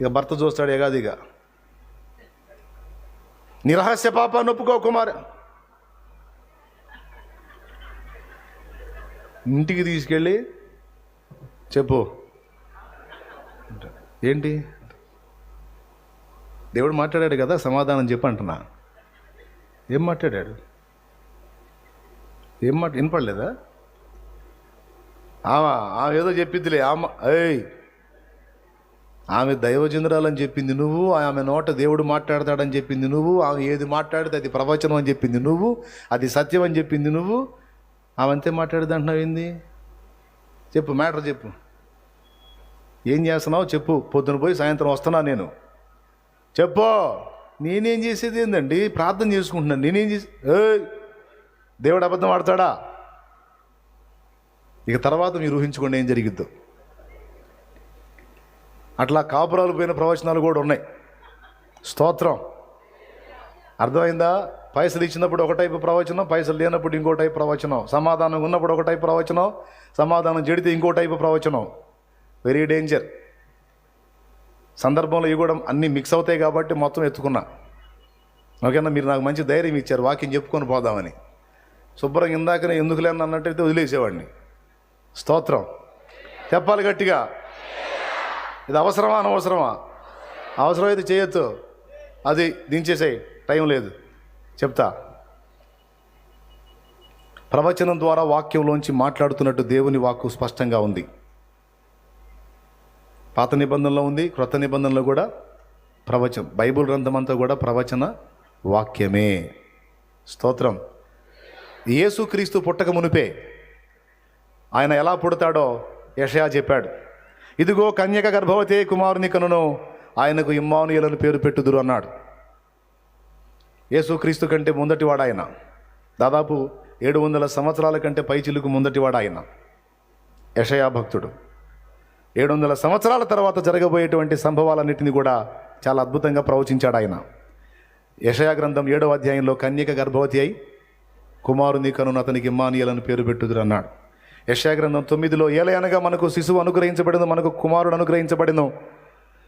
ఇక భర్త చూస్తాడు ఎగాదిగా, నీ రహస్య పాపాన్ని ఒప్పుకో కుమారి. ఇంటికి తీసుకెళ్ళి చెప్పు. ఏంటి? దేవుడు మాట్లాడాడు కదా, సమాధానం చెప్పు అంటున్నా. ఏం మాట్లాడాడు? వినపడలేదా? ఆమె ఏదో చెప్పిద్దిలే. ఆమె దైవజనురాలని చెప్పింది నువ్వు, ఆమె నోట దేవుడు మాట్లాడతాడని చెప్పింది నువ్వు, ఆమె ఏది మాట్లాడితే అది ప్రవచనం అని చెప్పింది నువ్వు, అది సత్యం అని చెప్పింది నువ్వు. ఆమె అంతే మాట్లాడేది అంటున్నావు ఏంది? చెప్పు, మ్యాటర్ చెప్పు. ఏం చేస్తున్నావు చెప్పు. పొద్దున పోయి సాయంత్రం వస్తున్నా నేను. చెప్పు. నేనేం చేసేది ఏందండి? ప్రార్థన చేసుకుంటున్నాను. నేనేం చేసి దేవుడు అబద్ధం ఆడతాడా? ఇక తర్వాత మీరు ఊహించుకోండి ఏం జరిగిద్దో. అట్లా కాపురాలు పోయిన ప్రవచనాలు కూడా ఉన్నాయి. స్తోత్రం. అర్థమైందా? పైసలు ఇచ్చినప్పుడు ఒక టైపు ప్రవచనం, పైసలు లేనప్పుడు ఇంకో టైపు ప్రవచనం, సమాధానం ఉన్నప్పుడు ఒక టైపు ప్రవచనం, సమాధానం చెడితే ఇంకో టైపు ప్రవచనం. Very danger. సందర్భంలో ఇవి కూడా అన్నీ మిక్స్ అవుతాయి కాబట్టి మొత్తం ఎత్తుకున్నా. ఓకేనా? మీరు నాకు మంచి ధైర్యం ఇచ్చారు వాక్యం చెప్పుకొని పోదామని. శుభ్రంగా ఇందాకనే ఎందుకు లేని అన్నట్టయితే వదిలేసేవాడిని. స్తోత్రం. చెప్పాలి గట్టిగా. ఇది అవసరమా అనవసరమా? అవసరమైతే చేయొచ్చు, అది దించేసేయి, టైం లేదు. చెప్తా. ప్రవచనం ద్వారా వాక్యంలోంచి మాట్లాడుతున్నట్టు దేవుని వాక్కు స్పష్టంగా ఉంది. పాత నిబంధనలో ఉంది, క్రొత్త నిబంధనలో కూడా ప్రవచనం. బైబిల్ గ్రంథం అంతా కూడా ప్రవచన వాక్యమే. స్తోత్రం. యేసుక్రీస్తు పుట్టక మునిపే ఆయన ఎలా పుడతాడో యెషయా చెప్పాడు. ఇదిగో కన్యక గర్భవతి కుమారుని కనును, ఆయనకు ఇమ్మానుయేలు పేరు పెట్టుదురు అన్నాడు. యేసుక్రీస్తు కంటే ముందటివాడు ఆయన. దాదాపు 700 సంవత్సరాల కంటే పైచిలుకు ముందటివాడు ఆయన యెషయా భక్తుడు. 700 సంవత్సరాల తర్వాత జరగబోయేటువంటి సంభవాలన్నింటినీ కూడా చాలా అద్భుతంగా ప్రవచించాడు ఆయన. యెషయా గ్రంథం 7వ అధ్యాయంలో కన్యక గర్భవతి అయి కుమారుని కనును, అతనికి ఇమ్మానుయేలు పేరు పెట్టుదురు అన్నాడు. యెషయా గ్రంథం 9లో ఏలయనగా మనకు శిశువు అనుగ్రహించబడిను, మనకు కుమారుడు అనుగ్రహించబడిను,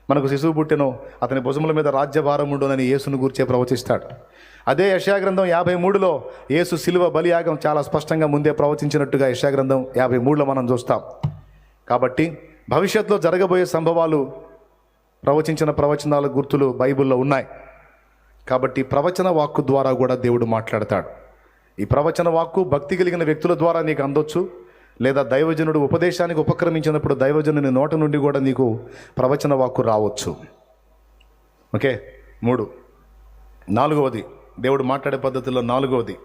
మనకు శిశువు పుట్టెను, అతని భుజముల మీద రాజ్యభారం ఉండునని యేసును గూర్చే ప్రవచిస్తాడు. అదే యెషయా గ్రంథం 53లో యేసు శిలువ బలియాగం చాలా స్పష్టంగా ముందే ప్రవచించినట్టుగా యెషయా గ్రంథం 53లో మనం చూస్తాం. కాబట్టి భవిష్యత్తులో జరగబోయే సంభవాలు ప్రవచించిన ప్రవచనాల గుర్తులు బైబిల్లో ఉన్నాయి. కాబట్టి ప్రవచన వాక్కు ద్వారా కూడా దేవుడు మాట్లాడతాడు. ఈ ప్రవచన వాక్కు భక్తి కలిగిన వ్యక్తుల ద్వారా నీకు అందొచ్చు, లేదా దైవజనుడు ఉపదేశానికి ఉపక్రమించినప్పుడు దైవజనుని నోట నుండి కూడా నీకు ప్రవచన వాక్కు రావచ్చు. ఓకే. 3. 4వది దేవుడు మాట్లాడే పద్ధతిలో 4వది,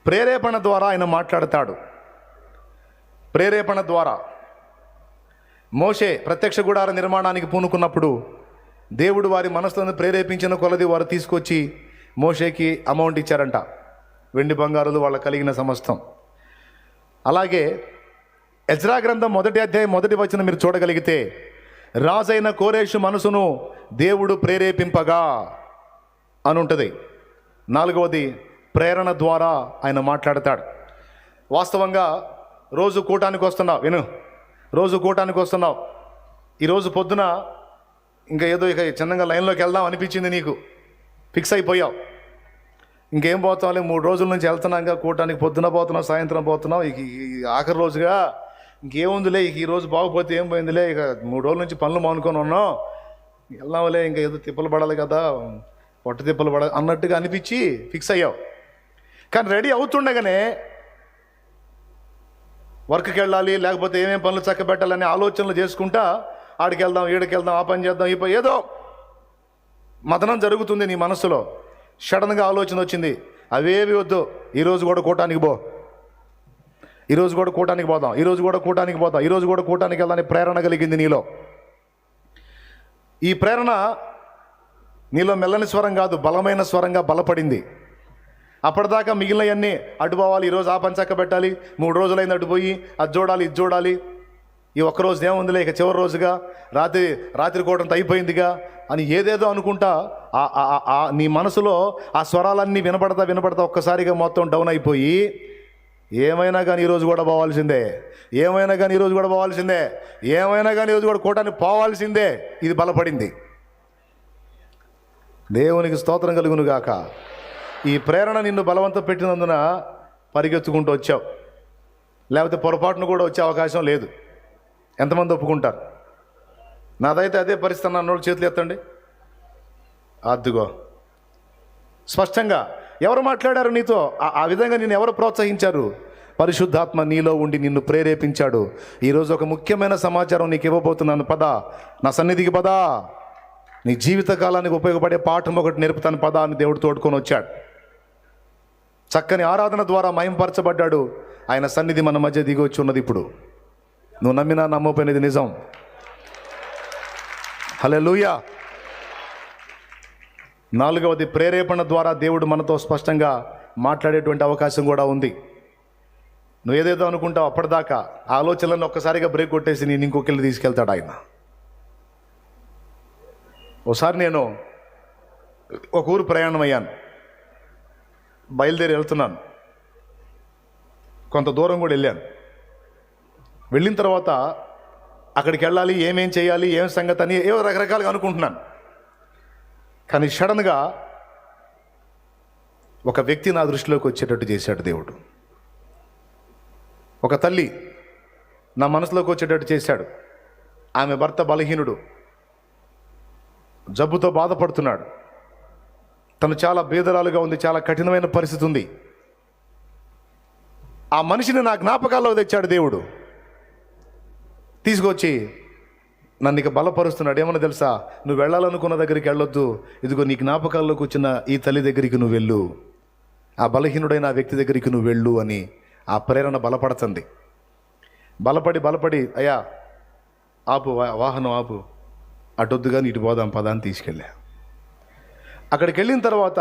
ప్రేరేపణ ద్వారా ఆయన మాట్లాడతాడు. ప్రేరేపణ ద్వారా మోషే ప్రత్యక్ష గుడార నిర్మాణానికి పూనుకున్నప్పుడు దేవుడు వారి మనసులను ప్రేరేపించిన కొలది వారు తీసుకొచ్చి మోషేకి అమౌంట్ ఇచ్చారంట, వెండి బంగారులు వాళ్ళ కలిగిన సమస్తం. అలాగే ఎజ్రా గ్రంథం 1వ అధ్యాయం 1వ వచనం మీరు చూడగలిగితే, రాజైన కోరేషు మనసును దేవుడు ప్రేరేపింపగా అని ఉంటుంది. 4వది, ప్రేరణ ద్వారా ఆయన మాట్లాడతాడు. వాస్తవంగా రోజు కూటానికి వస్తున్నావు, రోజు కూటానికి వస్తున్నావు. ఈరోజు పొద్దున ఇంకా ఏదో ఇక చిన్నగా లైన్లోకి వెళ్దాం అనిపించింది, నీకు ఫిక్స్ అయిపోయావు. ఇంకేం పోతాంలే, 3 రోజుల నుంచి వెళ్తున్నాగా కూటానికి, పొద్దున పోతున్నావు, సాయంత్రం పోతున్నావు, ఇక ఆఖరి రోజుగా ఇంకేముందిలే, ఇక ఈరోజు బాగుపోతే ఏం పోయిందిలే, ఇక 3 రోజుల నుంచి పనులు మానుకొని ఉన్నాం, వెళ్దాంలే, ఇంకా ఏదో తిప్పలు పడాలి కదా, పొట్ట తిప్పలు పడాలి అన్నట్టుగా అనిపించి ఫిక్స్ అయ్యావు. కానీ రెడీ అవుతుండగానే వర్క్కి వెళ్ళాలి, లేకపోతే ఏమేమి పనులు చక్కబెట్టాలని ఆలోచనలు చేసుకుంటా ఆడికి వెళ్దాం, ఈడికి వెళ్దాం, ఆ పని చేద్దాం, ఈ పని, ఏదో మదనం జరుగుతుంది నీ మనసులో. సడన్గా ఆలోచన వచ్చింది, అవేవి వద్దు, ఈరోజు కూడా కూటానికి పో, ఈరోజు కూడా కూటానికి పోదాం, ఈరోజు కూడా కూటానికి పోదాం, ఈరోజు కూడా కూటానికి వెళ్దాని ప్రేరణ కలిగింది నీలో. ఈ ప్రేరణ నీలో మెల్లని స్వరం కాదు, బలమైన స్వరంగా బలపడింది. అప్పటిదాకా మిగిలినవన్నీ అటు పోవాలి, ఈరోజు ఆ పని చక్క పెట్టాలి, 3 రోజులైంది అటు పోయి అది చూడాలి, ఇది చూడాలి, ఈ ఒక్కరోజు ఏముందిలే, ఇక చివరి రోజుగా రాత్రి కూటంతో అయిపోయిందిగా అని ఏదేదో అనుకుంటా నీ మనసులో ఆ స్వరాలన్నీ వినపడతా ఒక్కసారిగా మొత్తం డౌన్ అయిపోయి, ఏమైనా కానీ ఈరోజు కూడా పోవాల్సిందే, ఏమైనా కానీ ఈరోజు కూడా పోవాల్సిందే, ఏమైనా కానీ ఈరోజు కూడా కూటానికి పోవాల్సిందే. ఇది బలపడింది. దేవునికి స్తోత్రం కలుగును గాక. ఈ ప్రేరణ నిన్ను బలవంతం పెట్టినందున పరిగెత్తుకుంటూ వచ్చావు, లేకపోతే పొరపాటును కూడా వచ్చే అవకాశం లేదు. ఎంతమంది ఒప్పుకుంటారు? నాదైతే అదే పరిస్థితి. అన్నోళ్ళు చేతులు ఎత్తండి. అద్దుగో, స్పష్టంగా ఎవరు మాట్లాడారు నీతో? ఆ విధంగా నిన్ను ఎవరు ప్రోత్సహించారు? పరిశుద్ధాత్మ నీలో ఉండి నిన్ను ప్రేరేపించాడు. ఈరోజు ఒక ముఖ్యమైన సమాచారం నీకు ఇవ్వబోతున్నాను, పదా, నా సన్నిధికి పదా, నీ జీవితకాలానికి ఉపయోగపడే పాఠం ఒకటి నేర్పుతాను పదా అని దేవుడు తోడుకొని వచ్చాడు. చక్కని ఆరాధన ద్వారా మహింపరచబడ్డాడు. ఆయన సన్నిధి మన మధ్య దిగి వచ్చి ఉన్నది. ఇప్పుడు నువ్వు నమ్మినా నమ్మపోయినది నిజం. హల్లెలూయా. 4వది, ప్రేరేపణ ద్వారా దేవుడు మనతో స్పష్టంగా మాట్లాడేటువంటి అవకాశం కూడా ఉంది. నువ్వు ఏదేదో అనుకుంటావు, అప్పటిదాకా ఆలోచనలను ఒక్కసారిగా బ్రేక్ కొట్టేసి నేను ఇంకొకరిని తీసుకెళ్తాడు ఆయన. ఒకసారి నేను ఒక ఊరు ప్రయాణం అయ్యాను, బయలుదేరి వెళ్తున్నాను, కొంత దూరం కూడా వెళ్ళాను. వెళ్ళిన తర్వాత అక్కడికి వెళ్ళాలి, ఏమేం చేయాలి, ఏం సంగతి అని ఏవో రకరకాలుగా అనుకుంటున్నాను. కానీ సడన్గా ఒక వ్యక్తి నా దృష్టిలోకి వచ్చేటట్టు చేశాడు దేవుడు. ఒక తల్లి నా మనసులోకి వచ్చేటట్టు చేశాడు. ఆమె భర్త బలహీనుడు, జబ్బుతో బాధపడుతున్నాడు. తను చాలా బేదరాలుగా ఉంది, చాలా కఠినమైన పరిస్థితి ఉంది. ఆ మనిషిని నా జ్ఞాపకాల్లో తెచ్చాడు దేవుడు. తీసుకొచ్చి నన్ను ఇక బలపరుస్తున్నాడు. ఏమన్నా తెలుసా? నువ్వు వెళ్ళాలనుకున్న దగ్గరికి వెళ్ళొద్దు, ఇదిగో నీ జ్ఞాపకాల్లోకి వచ్చిన ఈ తల్లి దగ్గరికి నువ్వు వెళ్ళు, ఆ బలహీనుడైన ఆ వ్యక్తి దగ్గరికి నువ్వు వెళ్ళు అని ఆ ప్రేరణ బలపడుతుంది. బలపడి అయ్యా ఆపు, వాహనం ఆపు, అటొద్దుగా ఇటు పోదాం పదా అని తీసుకెళ్ళా. అక్కడికి వెళ్ళిన తర్వాత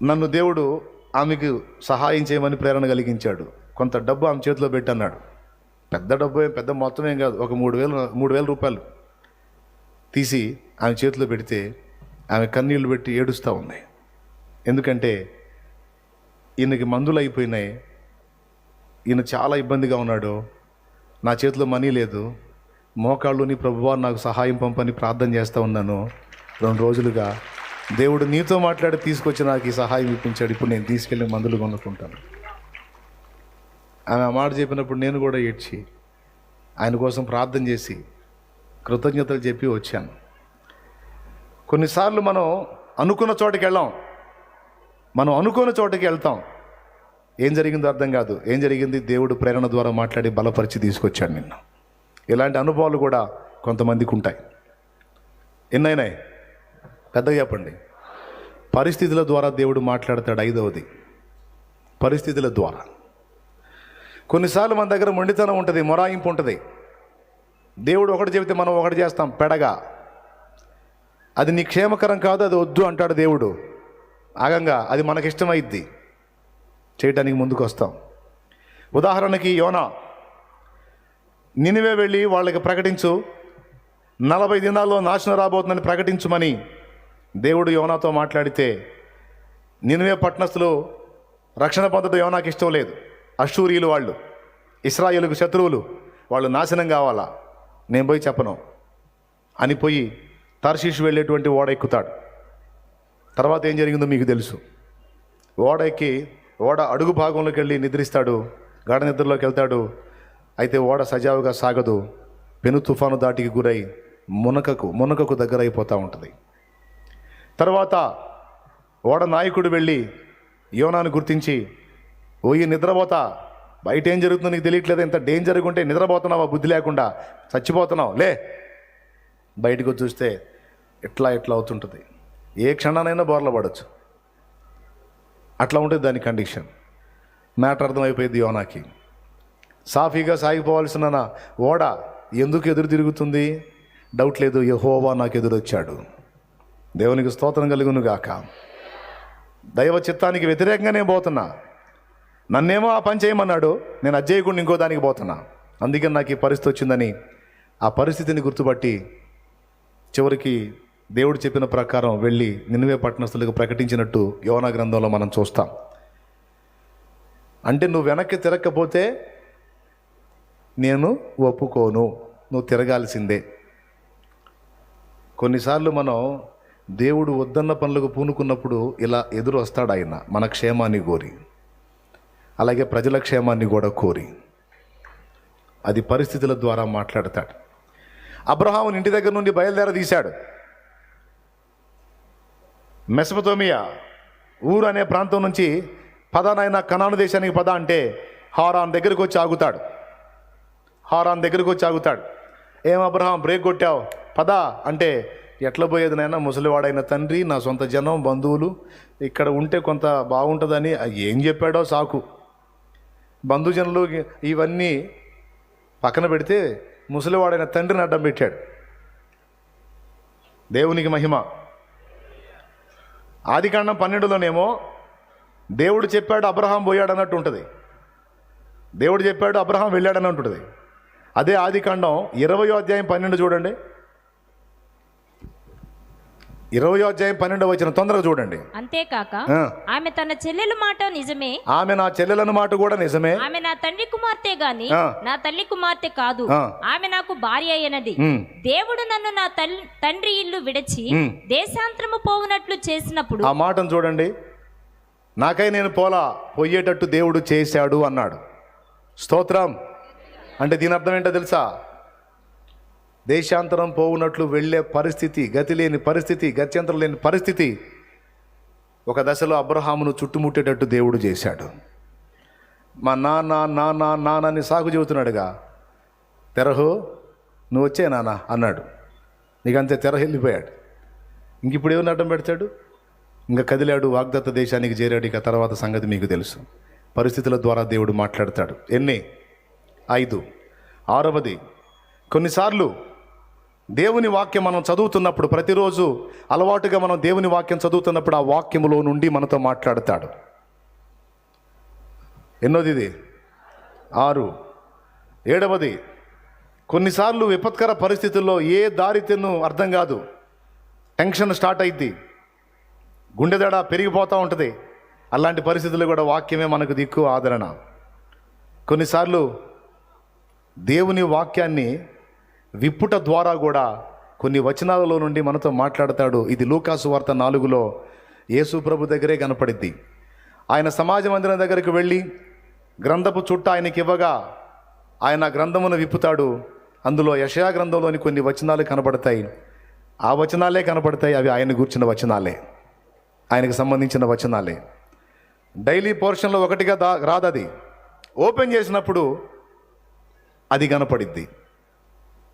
నన్ను దేవుడు ఆమెకు సహాయం చేయమని ప్రేరణ కలిగించాడు. కొంత డబ్బు ఆమె చేతిలో పెట్టన్నాడు. పెద్ద డబ్బు ఏం పెద్ద మొత్తం ఏం కాదు, ఒక 3,000 రూపాయలు తీసి ఆమె చేతిలో పెడితే ఆమె కన్నీళ్లు పెట్టి ఏడుస్తూ ఉన్నాయి. ఎందుకంటే ఈయనకి మందులు అయిపోయినాయి, ఈయన చాలా ఇబ్బందిగా ఉన్నాడు, నా చేతిలో మనీ లేదు, మోకాళ్ళుని ప్రభువా నాకు సహాయం పంపని ప్రార్థన చేస్తూ ఉన్నాను 2 రోజులుగా. దేవుడు నీతో మాట్లాడి తీసుకొచ్చి నాకు ఈ సహాయం ఇప్పించాడు, ఇప్పుడు నేను తీసుకెళ్ళి మందులు కొనుక్కుంటాను. ఆమె ఆ మాట చెప్పినప్పుడు నేను కూడా ఏడ్చి ఆయన కోసం ప్రార్థన చేసి కృతజ్ఞతలు చెప్పి వచ్చాను. కొన్నిసార్లు మనం అనుకున్న చోటుకి వెళ్ళాం, మనం అనుకున్న చోటుకి వెళ్తాం, ఏం జరిగిందో అర్థం కాదు. ఏం జరిగింది? దేవుడు ప్రేరణ ద్వారా మాట్లాడి బలపరిచి తీసుకొచ్చాడు నిన్ను. ఇలాంటి అనుభవాలు కూడా కొంతమందికి ఉంటాయి. ఎన్నైనాయి? పెద్దగా చెప్పండి. పరిస్థితుల ద్వారా దేవుడు మాట్లాడతాడు. ఐదవది పరిస్థితుల ద్వారా. కొన్నిసార్లు మన దగ్గర మొండితనం ఉంటుంది, మొరాయింపు ఉంటుంది. దేవుడు ఒకటి చెబితే మనం ఒకటి చేస్తాం పెడగా. అది నీ క్షేమకరం కాదు, అది వద్దు అంటాడు దేవుడు. ఆగంగా అది మనకిష్టమైద్ది, చేయటానికి ముందుకు వస్తాం. ఉదాహరణకి యోనా, నినివే వెళ్ళి వాళ్ళకి ప్రకటించు, 40 దినాల్లో నాశనం రాబోతుందని ప్రకటించుమని దేవుడు యోనాతో మాట్లాడితే, నినివే పట్టణస్థులు రక్షణ పొందడం యోనాకి ఇష్టం లేదు. అష్షూరీయులు వాళ్ళు, ఇశ్రాయేలుకు శత్రువులు, వాళ్ళు నాశనం కావాలా, నేను పోయి చెప్పను అని పోయి తర్షీషు వెళ్ళేటువంటి ఓడ ఎక్కుతాడు. తర్వాత ఏం జరిగిందో మీకు తెలుసు. ఓడ ఎక్కి ఓడ అడుగు భాగంలోకి వెళ్ళి నిద్రిస్తాడు, గాఢ నిద్రలోకి వెళ్తాడు. అయితే ఓడ సజావుగా సాగదు, పెను తుఫాను దాటికి గురై మునకకు దగ్గర అయిపోతూ ఉంటుంది. తర్వాత ఓడ నాయకుడు వెళ్ళి యోనాను గుర్తించి, ఓయి నిద్రపోతా, బయట ఏం జరుగుతుందో నీకు తెలియట్లేదు, ఇంత డేంజర్గా ఉంటే నిద్రపోతున్నావా, బుద్ధి లేకుండా చచ్చిపోతున్నావు, లే. బయటకు చూస్తే ఎట్లా అవుతుంటుంది, ఏ క్షణానైనా బోర్ల పడవచ్చు. అట్లా ఉంటుంది దాని కండిషన్. మ్యాటర్ అర్థమైపోయింది యోనాకి. సాఫీగా సాగిపోవాల్సిన ఓడ ఎందుకు ఎదురు తిరుగుతుంది? డౌట్ లేదు, యెహోవా నాకు ఎదురొచ్చాడు. దేవునికి స్తోత్రం కలుగును గాక. దైవ చిత్తానికి వ్యతిరేకంగా నేను పోతున్నా, నన్నేమో ఆ పని చేయమన్నాడు, నేను అది చేయకుండా ఇంకో దానికి పోతున్నా, అందుకని నాకు ఈ పరిస్థితి వచ్చిందని ఆ పరిస్థితిని గుర్తుపట్టి చివరికి దేవుడు చెప్పిన ప్రకారం వెళ్ళి నినివే పట్టణస్థులకు ప్రకటించినట్టు యోనా గ్రంథంలో మనం చూస్తాం. అంటే నువ్వు వెనక్కి తిరగకపోతే నేను ఒప్పుకోను, నువ్వు తిరగాల్సిందే. కొన్నిసార్లు మనం దేవుడు వద్దన్న పనులకు పూనుకున్నప్పుడు ఇలా ఎదురు వస్తాడు ఆయన, మన క్షేమాన్ని కోరి, అలాగే ప్రజల క్షేమాన్ని కూడా కోరి. అది పరిస్థితుల ద్వారా మాట్లాడతాడు. అబ్రహాముని ఇంటి దగ్గర నుండి బయలుదేరదీశాడు. మెసొపొతేమియా ఊరు అనే ప్రాంతం నుంచి పదానైనా కనాను దేశానికి పద అంటే హారాన్ దగ్గరికి వచ్చి ఆగుతాడు. ఏం అబ్రహాం బ్రేక్ కొట్టావు, పద అంటే, ఎట్లా పోయేది నాయన, ముసలివాడైన తండ్రి, నా సొంత జనం, బంధువులు ఇక్కడ ఉంటే కొంత బాగుంటుందని ఏం చెప్పాడో సాకు. బంధుజనులు ఇవన్నీ పక్కన పెడితే ముసలివాడైన తండ్రిని అడ్డం పెట్టాడు. దేవునికి మహిమ. ఆదికాండం 12లోనేమో దేవుడు చెప్పాడు అబ్రహాం పోయాడు అన్నట్టు ఉంటుంది, దేవుడు చెప్పాడు అబ్రహాం వెళ్ళాడని ఉంటుంది. అదే ఆదికాండం 20వ అధ్యాయం 12 చూడండి, 20వ అధ్యాయం 12వ వచనం తొందరగా చూడండి. అంతేకాక ఆమె తన చెల్లెల మాట నిజమే, ఆమె నా చెల్లెల మాట కూడా నిజమే, ఆమె నా తండ్రి కుమార్తె గాని నా తల్లి కుమార్తె కాదు, ఆమె నాకు భార్య అయినది. దేవుడు నన్ను నా తండ్రి ఇల్లు విడిచి దేశాంతరము పోవునట్లు చేసినప్పుడు, ఆ మాటను చూడండి, నాకై నేను పోయేటట్టు దేవుడు చేశాడు అన్నాడు. స్తోత్రం. అంటే దీని అర్థం ఏంటో తెలుసా? దేశాంతరం పోవునట్లు వెళ్ళే పరిస్థితి, గతి లేని పరిస్థితి, గత్యంతరం లేని పరిస్థితి ఒక దశలో అబ్రహామును చుట్టుముట్టేటట్టు దేవుడు చేశాడు. మా నాన్నని సాగు చెబుతున్నాడుగా, తెరహు నువ్వు వచ్చే నాన్న అన్నాడు. నీకు అంతే, తెరహు వెళ్ళిపోయాడు. ఇంక ఇప్పుడు ఏమన్నా అడ్డం పెడతాడు? ఇంకా కదిలాడు, వాగ్దత్త దేశానికి చేరాడు. ఇక తర్వాత సంగతి మీకు తెలుసు. పరిస్థితుల ద్వారా దేవుడు మాట్లాడతాడు. ఎన్ని? 5. 6వది, కొన్నిసార్లు దేవుని వాక్యం మనం చదువుతున్నప్పుడు, ప్రతిరోజు అలవాటుగా మనం దేవుని వాక్యం చదువుతున్నప్పుడు ఆ వాక్యములో నుండి మనతో మాట్లాడతాడు. ఎన్నోది ఇది? 6. 7వది, కొన్నిసార్లు విపత్కర పరిస్థితుల్లో ఏ దారి తెన్ను అర్థం కాదు, టెన్షన్ స్టార్ట్ అయింది, గుండెదడ పెరిగిపోతూ ఉంటుంది. అలాంటి పరిస్థితుల్లో కూడా వాక్యమే మనకు దిక్కు, ఆదరణ. కొన్నిసార్లు దేవుని వాక్యాన్ని విప్పుట ద్వారా కూడా కొన్ని వచనాలలో నుండి మనతో మాట్లాడతాడు. ఇది లూకాసు వార్త 4లో యేసు ప్రభు దగ్గరే కనపడిద్ది. ఆయన సమాజ మందిరం దగ్గరికి వెళ్ళి గ్రంథపు చుట్ట ఆయనకి ఇవ్వగా ఆయన గ్రంథమును విప్పుతాడు. అందులో యెషయా గ్రంథంలోని కొన్ని వచనాలు కనపడతాయి. ఆ వచనాలే కనపడతాయి, అవి ఆయన గూర్చిన వచనాలే, ఆయనకు సంబంధించిన వచనాలే. డైలీ పోర్షన్లో ఒకటిగా రాదది. ఓపెన్ చేసినప్పుడు అది కనపడిద్ది.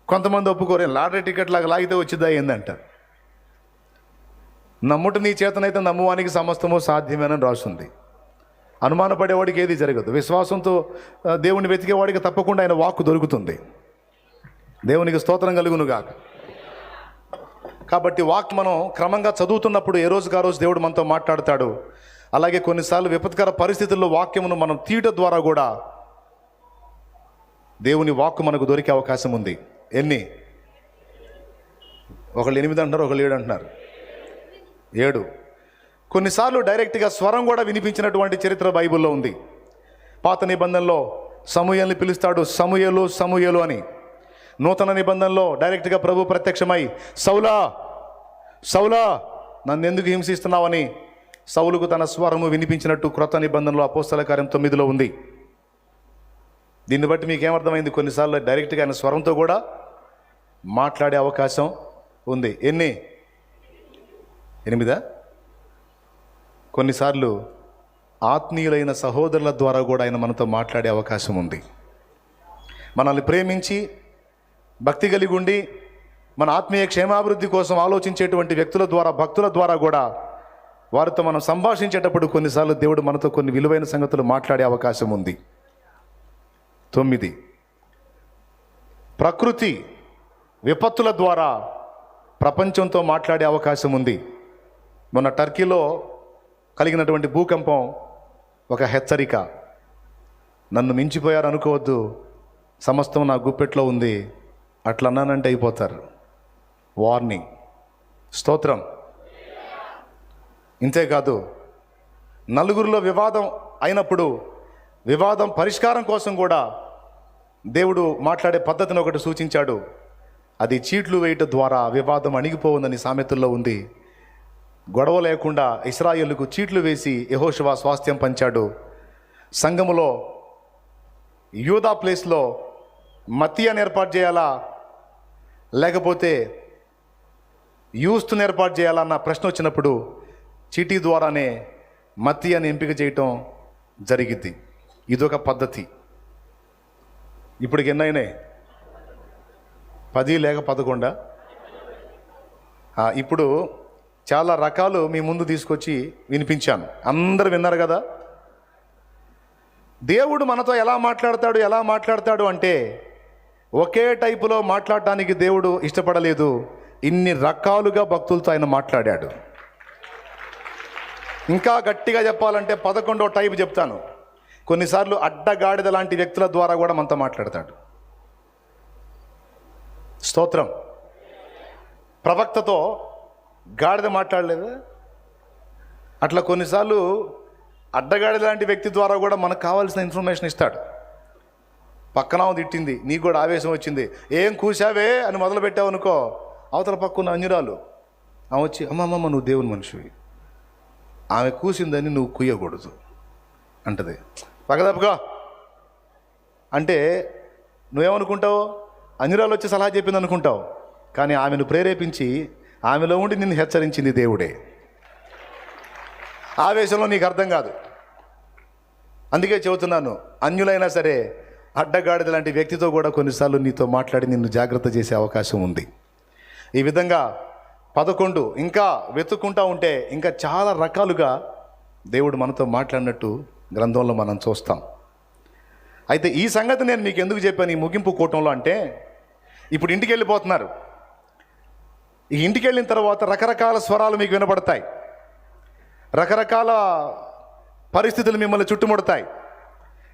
కొంతమంది ఒప్పుకోరే, లాటరీ టికెట్ లాగా లాగితే వచ్చిద్దా ఏందంటారు. నమ్ముట నీ చేతనైతే నమ్మువానికి సమస్తము సాధ్యమేనని రాస్తుంది. అనుమానపడేవాడికి ఏది జరగదు. విశ్వాసంతో దేవుని వెతికేవాడికి తప్పకుండా ఆయన వాక్కు దొరుకుతుంది. దేవునికి స్తోత్రం కలుగునుగాక. కాబట్టి వాక్ మనం క్రమంగా చదువుతున్నప్పుడు ఏ రోజుకి ఆ రోజు దేవుడు మనతో మాట్లాడతాడు. అలాగే కొన్నిసార్లు విపత్కర పరిస్థితుల్లో వాక్యమును మనం తీయట ద్వారా కూడా దేవుని వాక్కు మనకు దొరికే అవకాశం ఉంది. ఎన్ని? ఒకళ్ళు 8 అంటున్నారు, ఒకళ్ళు 7 అంటున్నారు. 7. కొన్నిసార్లు డైరెక్ట్గా స్వరం కూడా వినిపించినటువంటి చరిత్ర బైబిల్లో ఉంది. పాత నిబంధనలో సమూయేలుని పిలుస్తాడు, సమూయేలు సమూయేలు అని. నూతన నిబంధనలో డైరెక్ట్గా ప్రభు ప్రత్యక్షమై సౌలా సౌలా నన్ను ఎందుకు హింసిస్తున్నావని సౌలుకు తన స్వరము వినిపించినట్టు క్రొత్త నిబంధనలో అపోస్తల కార్యం 9లో ఉంది. దీన్ని బట్టి మీకు ఏమర్థమైంది? కొన్నిసార్లు డైరెక్ట్గా ఆయన స్వరంతో కూడా మాట్లాడే అవకాశం ఉంది. ఎన్ని? 8. కొన్నిసార్లు ఆత్మీయులైన సహోదరుల ద్వారా కూడా ఆయన మనతో మాట్లాడే అవకాశం ఉంది. మనల్ని ప్రేమించి భక్తి కలిగి ఉండి మన ఆత్మీయ క్షేమాభివృద్ధి కోసం ఆలోచించేటువంటి వ్యక్తుల ద్వారా, భక్తుల ద్వారా కూడా వారితో మనం సంభాషించేటప్పుడు కొన్నిసార్లు దేవుడు మనతో కొన్ని విలువైన సంగతులు మాట్లాడే అవకాశం ఉంది. 9. ప్రకృతి విపత్తుల ద్వారా ప్రపంచంతో మాట్లాడే అవకాశం ఉంది. మొన్న టర్కీలో కలిగినటువంటి భూకంపం ఒక హెచ్చరిక. నన్ను మించిపోయారు అనుకోవద్దు, సమస్తం నా గుప్పెట్లో ఉంది, అట్లా అన్నానంటే అయిపోతారు. వార్నింగ్. స్తోత్రం. ఇంతేకాదు, నలుగురిలో వివాదం అయినప్పుడు వివాదం పరిష్కారం కోసం కూడా దేవుడు మాట్లాడే పద్ధతిని ఒకటి సూచించాడు. అది చీట్లు వేయటం ద్వారా వివాదం అణిగిపోవుందని సామెతల్లో ఉంది. గొడవ లేకుండా ఇశ్రాయేలుకు చీట్లు వేసి యెహోషువ స్వాస్థ్యం పంచాడు. సంఘములో యూదా ప్లేస్లో మత్తీయను ఏర్పాటు చేయాలా లేకపోతే యూస్తుని ఏర్పాటు చేయాలన్న ప్రశ్న వచ్చినప్పుడు చీటీ ద్వారానే మత్తీయను ఎంపిక చేయటం జరిగింది. ఇదొక పద్ధతి. ఇప్పటికి ఎన్నైనాయి? 10 లేక 11? ఇప్పుడు చాలా రకాలు మీ ముందు తీసుకొచ్చి వినిపించాను. అందరు విన్నారు కదా. దేవుడు మనతో ఎలా మాట్లాడతాడు అంటే ఒకే టైపులో మాట్లాడటానికి దేవుడు ఇష్టపడలేదు. ఇన్ని రకాలుగా భక్తులతో ఆయన మాట్లాడాడు. ఇంకా గట్టిగా చెప్పాలంటే 11వ టైపు చెప్తాను. కొన్నిసార్లు అడ్డగాడిద లాంటి వ్యక్తుల ద్వారా కూడా మనతో మాట్లాడతాడు. స్తోత్రం. ప్రవక్తతో గాడిద మాట్లాడలేదు. అట్లా కొన్నిసార్లు అడ్డగాడిద లాంటి వ్యక్తి ద్వారా కూడా మనకు కావాల్సిన ఇన్ఫర్మేషన్ ఇస్తాడు. పక్కన తిట్టింది, నీకు కూడా ఆవేశం వచ్చింది, ఏం కూసావే అని మొదలు పెట్టావు అనుకో, అవతల పక్కన అన్యురాలు ఆమె వచ్చి అమ్మమ్మ నువ్వు దేవుని మనిషివి, ఆమె కూసిందని నువ్వు కుయ్యకూడదు అంటది. పక్కదప్పగా అంటే నువ్వేమనుకుంటావు? అన్యురాలు వచ్చి సలహా చెప్పింది అనుకుంటావు. కానీ ఆమెను ప్రేరేపించి ఆమెలో ఉండి నిన్ను హెచ్చరించింది దేవుడే. ఆవేశంలో నీకు అర్థం కాదు. అందుకే చెబుతున్నాను, అన్యులైనా సరే అడ్డగాడిద లాంటి వ్యక్తితో కూడా కొన్నిసార్లు నీతో మాట్లాడి నిన్ను జాగ్రత్త చేసే అవకాశం ఉంది. ఈ విధంగా 11 ఇంకా వెతుక్కుంటా ఉంటే ఇంకా చాలా రకాలుగా దేవుడు మనతో మాట్లాడినట్టు గ్రంథంలో మనం చూస్తాం. అయితే ఈ సంగతి నేను మీకు ఎందుకు చెప్పాను ఈ ముగింపు కూటంలో అంటే, ఇప్పుడు ఇంటికి వెళ్ళిపోతున్నారు. ఈ ఇంటికి వెళ్ళిన తర్వాత రకరకాల స్వరాలు మీకు వినపడతాయి, రకరకాల పరిస్థితులు మిమ్మల్ని చుట్టుముడతాయి.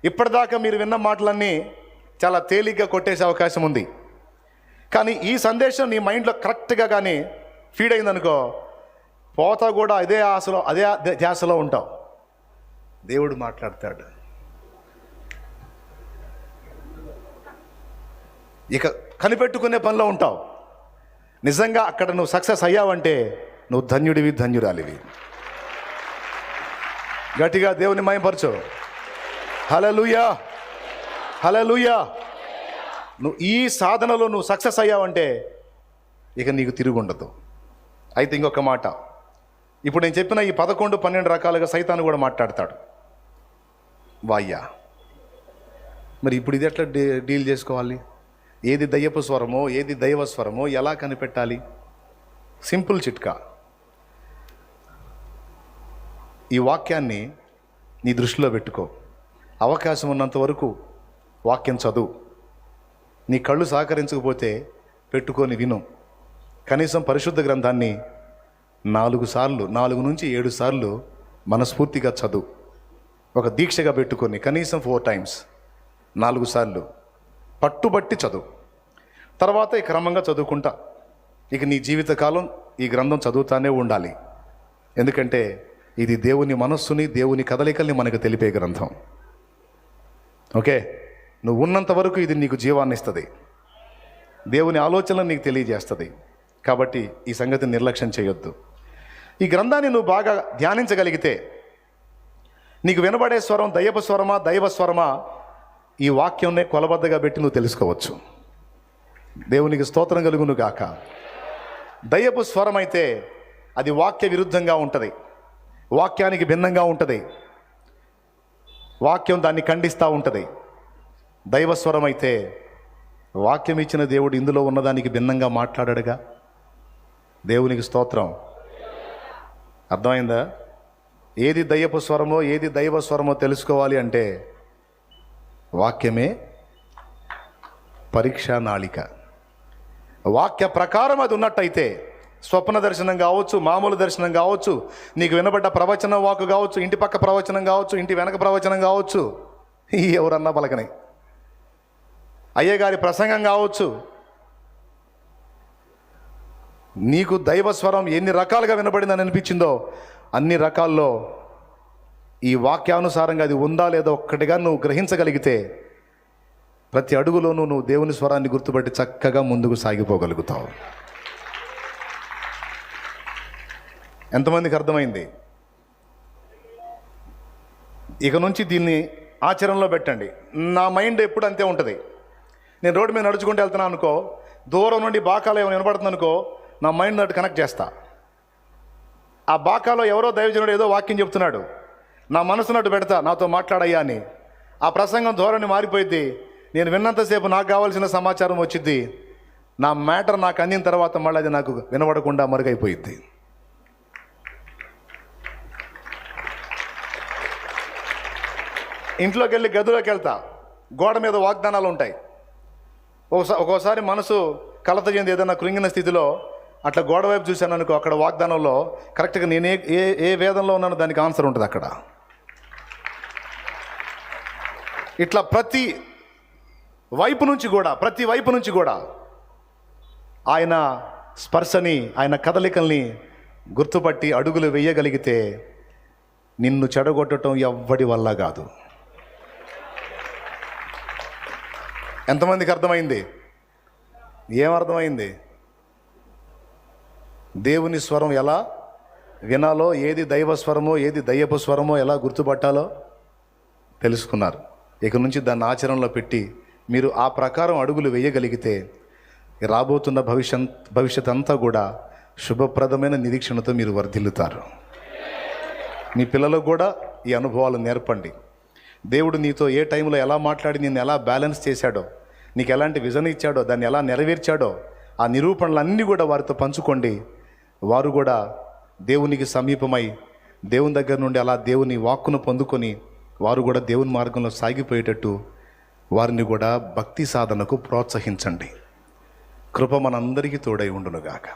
ఇప్పటిదాకా మీరు విన్న మాటలన్నీ చాలా తేలిగ్గా కొట్టేసే అవకాశం ఉంది. కానీ ఈ సందేశం నీ మైండ్లో కరెక్ట్గా కానీ ఫీడ్ అయిందనుకో, పోతా కూడా అదే ధ్యాసలో ఉంటావు. దేవుడు మాట్లాడతాడు. ఇక కనిపెట్టుకునే పనిలో ఉంటావు. నిజంగా అక్కడ నువ్వు సక్సెస్ అయ్యావంటే నువ్వు ధన్యుడివి, ధన్యురాలివి. గట్టిగా దేవుని మహిమపరచు. హల్లెలూయా, హల్లెలూయా. నువ్వు ఈ సాధనలో నువ్వు సక్సెస్ అయ్యావంటే ఇక నీకు తిరుగుండదు. అయితే ఇంకొక మాట, ఇప్పుడు నేను చెప్పిన ఈ 11, 12 రకాలుగా సైతాను కూడా మాట్లాడతాడు. వాయ్యా, మరి ఇప్పుడు ఇది ఎట్లా డీల్ చేసుకోవాలి? ఏది దయ్యపు స్వరమో ఏది దైవ స్వరమో ఎలా కనిపెట్టాలి? సింపుల్ చిట్కా. ఈ వాక్యాన్ని నీ దృష్టిలో పెట్టుకో. అవకాశం ఉన్నంత వరకు వాక్యం చదువు. నీ కళ్ళు సహకరించకపోతే పెట్టుకొని విను. కనీసం పరిశుద్ధ గ్రంథాన్ని 4 నుంచి 7 సార్లు మనస్ఫూర్తిగా చదువు. ఒక దీక్షగా పెట్టుకొని కనీసం 4 times 4 సార్లు పట్టుబట్టి చదువు. తర్వాత ఈ క్రమంగా చదువుకుంటా ఇక నీ జీవితకాలం ఈ గ్రంథం చదువుతానే ఉండాలి. ఎందుకంటే ఇది దేవుని మనస్సుని, దేవుని కదలికల్ని మనకు తెలిపే గ్రంథం. ఓకే, నువ్వు ఉన్నంత వరకు ఇది నీకు జీవాన్ని ఇస్తుంది, దేవుని ఆలోచనలు నీకు తెలియజేస్తుంది. కాబట్టి ఈ సంగతిని నిర్లక్ష్యం చేయొద్దు. ఈ గ్రంథాన్ని నువ్వు బాగా ధ్యానించగలిగితే నీకు వినబడే స్వరం దయ్యపు స్వరమా, దైవ స్వరమా, ఈ వాక్యంనే కొలబద్దగా పెట్టి నువ్వు తెలుసుకోవచ్చు. దేవునికి స్తోత్రం కలుగును గాక. దయ్యపు స్వరం అయితే అది వాక్య విరుద్ధంగా ఉంటుంది, వాక్యానికి భిన్నంగా ఉంటుంది, వాక్యం దాన్ని ఖండిస్తూ ఉంటుంది. దైవస్వరం అయితే వాక్యం ఇచ్చిన దేవుడు ఇందులో ఉన్నదానికి భిన్నంగా మాట్లాడాడుగా. దేవునికి స్తోత్రం. అర్థమైందా? ఏది దయ్యపు స్వరమో ఏది దైవ స్వరమో తెలుసుకోవాలి అంటే వాక్యమే పరీక్షా నాళిక. వాక్య ప్రకారం అది ఉన్నట్టయితే స్వప్న దర్శనం కావచ్చు, మామూలు దర్శనం కావచ్చు, నీకు వినబడ్డ ప్రవచన వాకు కావచ్చు, ఇంటి పక్క ప్రవచనం కావచ్చు, ఇంటి వెనక ప్రవచనం కావచ్చు, ఎవరన్నా పలకని అయ్యగారి ప్రసంగం కావచ్చు, నీకు దైవస్వరం ఎన్ని రకాలుగా వినబడిందని అనిపించిందో అన్ని రకాల్లో ఈ వాక్యానుసారంగా అది ఉందా లేదో ఒక్కటిగా నువ్వు గ్రహించగలిగితే ప్రతి అడుగులోనూ నువ్వు దేవుని స్వరాన్ని గుర్తుపట్టి చక్కగా ముందుకు సాగిపోగలుగుతావు. ఎంతమందికి అర్థమైంది? ఇక నుంచి దీన్ని ఆచరణలో పెట్టండి. నా మైండ్ ఎప్పుడు అంతే ఉంటుంది. నేను రోడ్డు మీద నడుచుకుంటూ వెళ్తున్నాను అనుకో, దూరం నుండి బాకాలో ఏమైనా వినపడుతుంది అనుకో, నా మైండ్ నటు కనెక్ట్ చేస్తా. ఆ బాకాలో ఎవరో దైవజనుడు ఏదో వాక్యం చెప్తున్నాడు, నా మనసు నటు పెడతా, నాతో మాట్లాడయ్యా అని. ఆ ప్రసంగం ధోరణి మారిపోయింది. నేను విన్నంతసేపు నాకు కావాల్సిన సమాచారం వచ్చింది, నా మ్యాటర్ నాకు అందిన తర్వాత మళ్ళీ అది నాకు వినబడకుండా మరుగైపోయింది. ఇంట్లోకి వెళ్ళి గదిలోకి వెళ్తా, గోడ మీద వాగ్దానాలు ఉంటాయి. ఒక్కోసారి మనసు కలత చెంది ఏదైనా కృంగిన స్థితిలో అట్లా గోడ వైపు చూశాను అనుకో, అక్కడ వాగ్దానంలో కరెక్ట్గా నేను ఏ వేదంలో ఉన్నానో దానికి ఆన్సర్ ఉంటుంది అక్కడ. ఇట్లా ప్రతి వైపు నుంచి కూడా ఆయన స్పర్శని, ఆయన కదలికల్ని గుర్తుపట్టి అడుగులు వేయగలిగితే నిన్ను చెడగొట్టడం ఎవ్వడి వల్ల కాదు. ఎంతమందికి అర్థమైంది? ఏమర్థమైంది? దేవుని స్వరం ఎలా వినాలో, ఏది దైవ స్వరమో ఏది దయ్యపు స్వరమో ఎలా గుర్తుపట్టాలో తెలుసుకున్నారు. ఇక నుంచి దాన్ని ఆచరణలో పెట్టి మీరు ఆ ప్రకారం అడుగులు వేయగలిగితే రాబోతున్న భవిష్యత్ అంతా కూడా శుభప్రదమైన నిరీక్షణతో మీరు వర్ధిల్లుతారు. మీ పిల్లలకు కూడా ఈ అనుభవాలు నేర్పండి. దేవుడు నీతో ఏ టైంలో ఎలా మాట్లాడి నిన్ను ఎలా బ్యాలెన్స్ చేశాడో, నీకు ఎలాంటి విజన్ ఇచ్చాడో, దాన్ని ఎలా నెరవేర్చాడో ఆ నిరూపణలన్నీ కూడా వారితో పంచుకోండి. వారు కూడా దేవునికి సమీపమై దేవుని దగ్గర నుండి అలా దేవుని వాక్కును పొందుకొని వారు కూడా దేవుని మార్గంలో సాగిపోయేటట్టు వారిని కూడా భక్తి సాధనకు ప్రోత్సహించండి. కృప మనందరికీ తోడై ఉండునుగాక.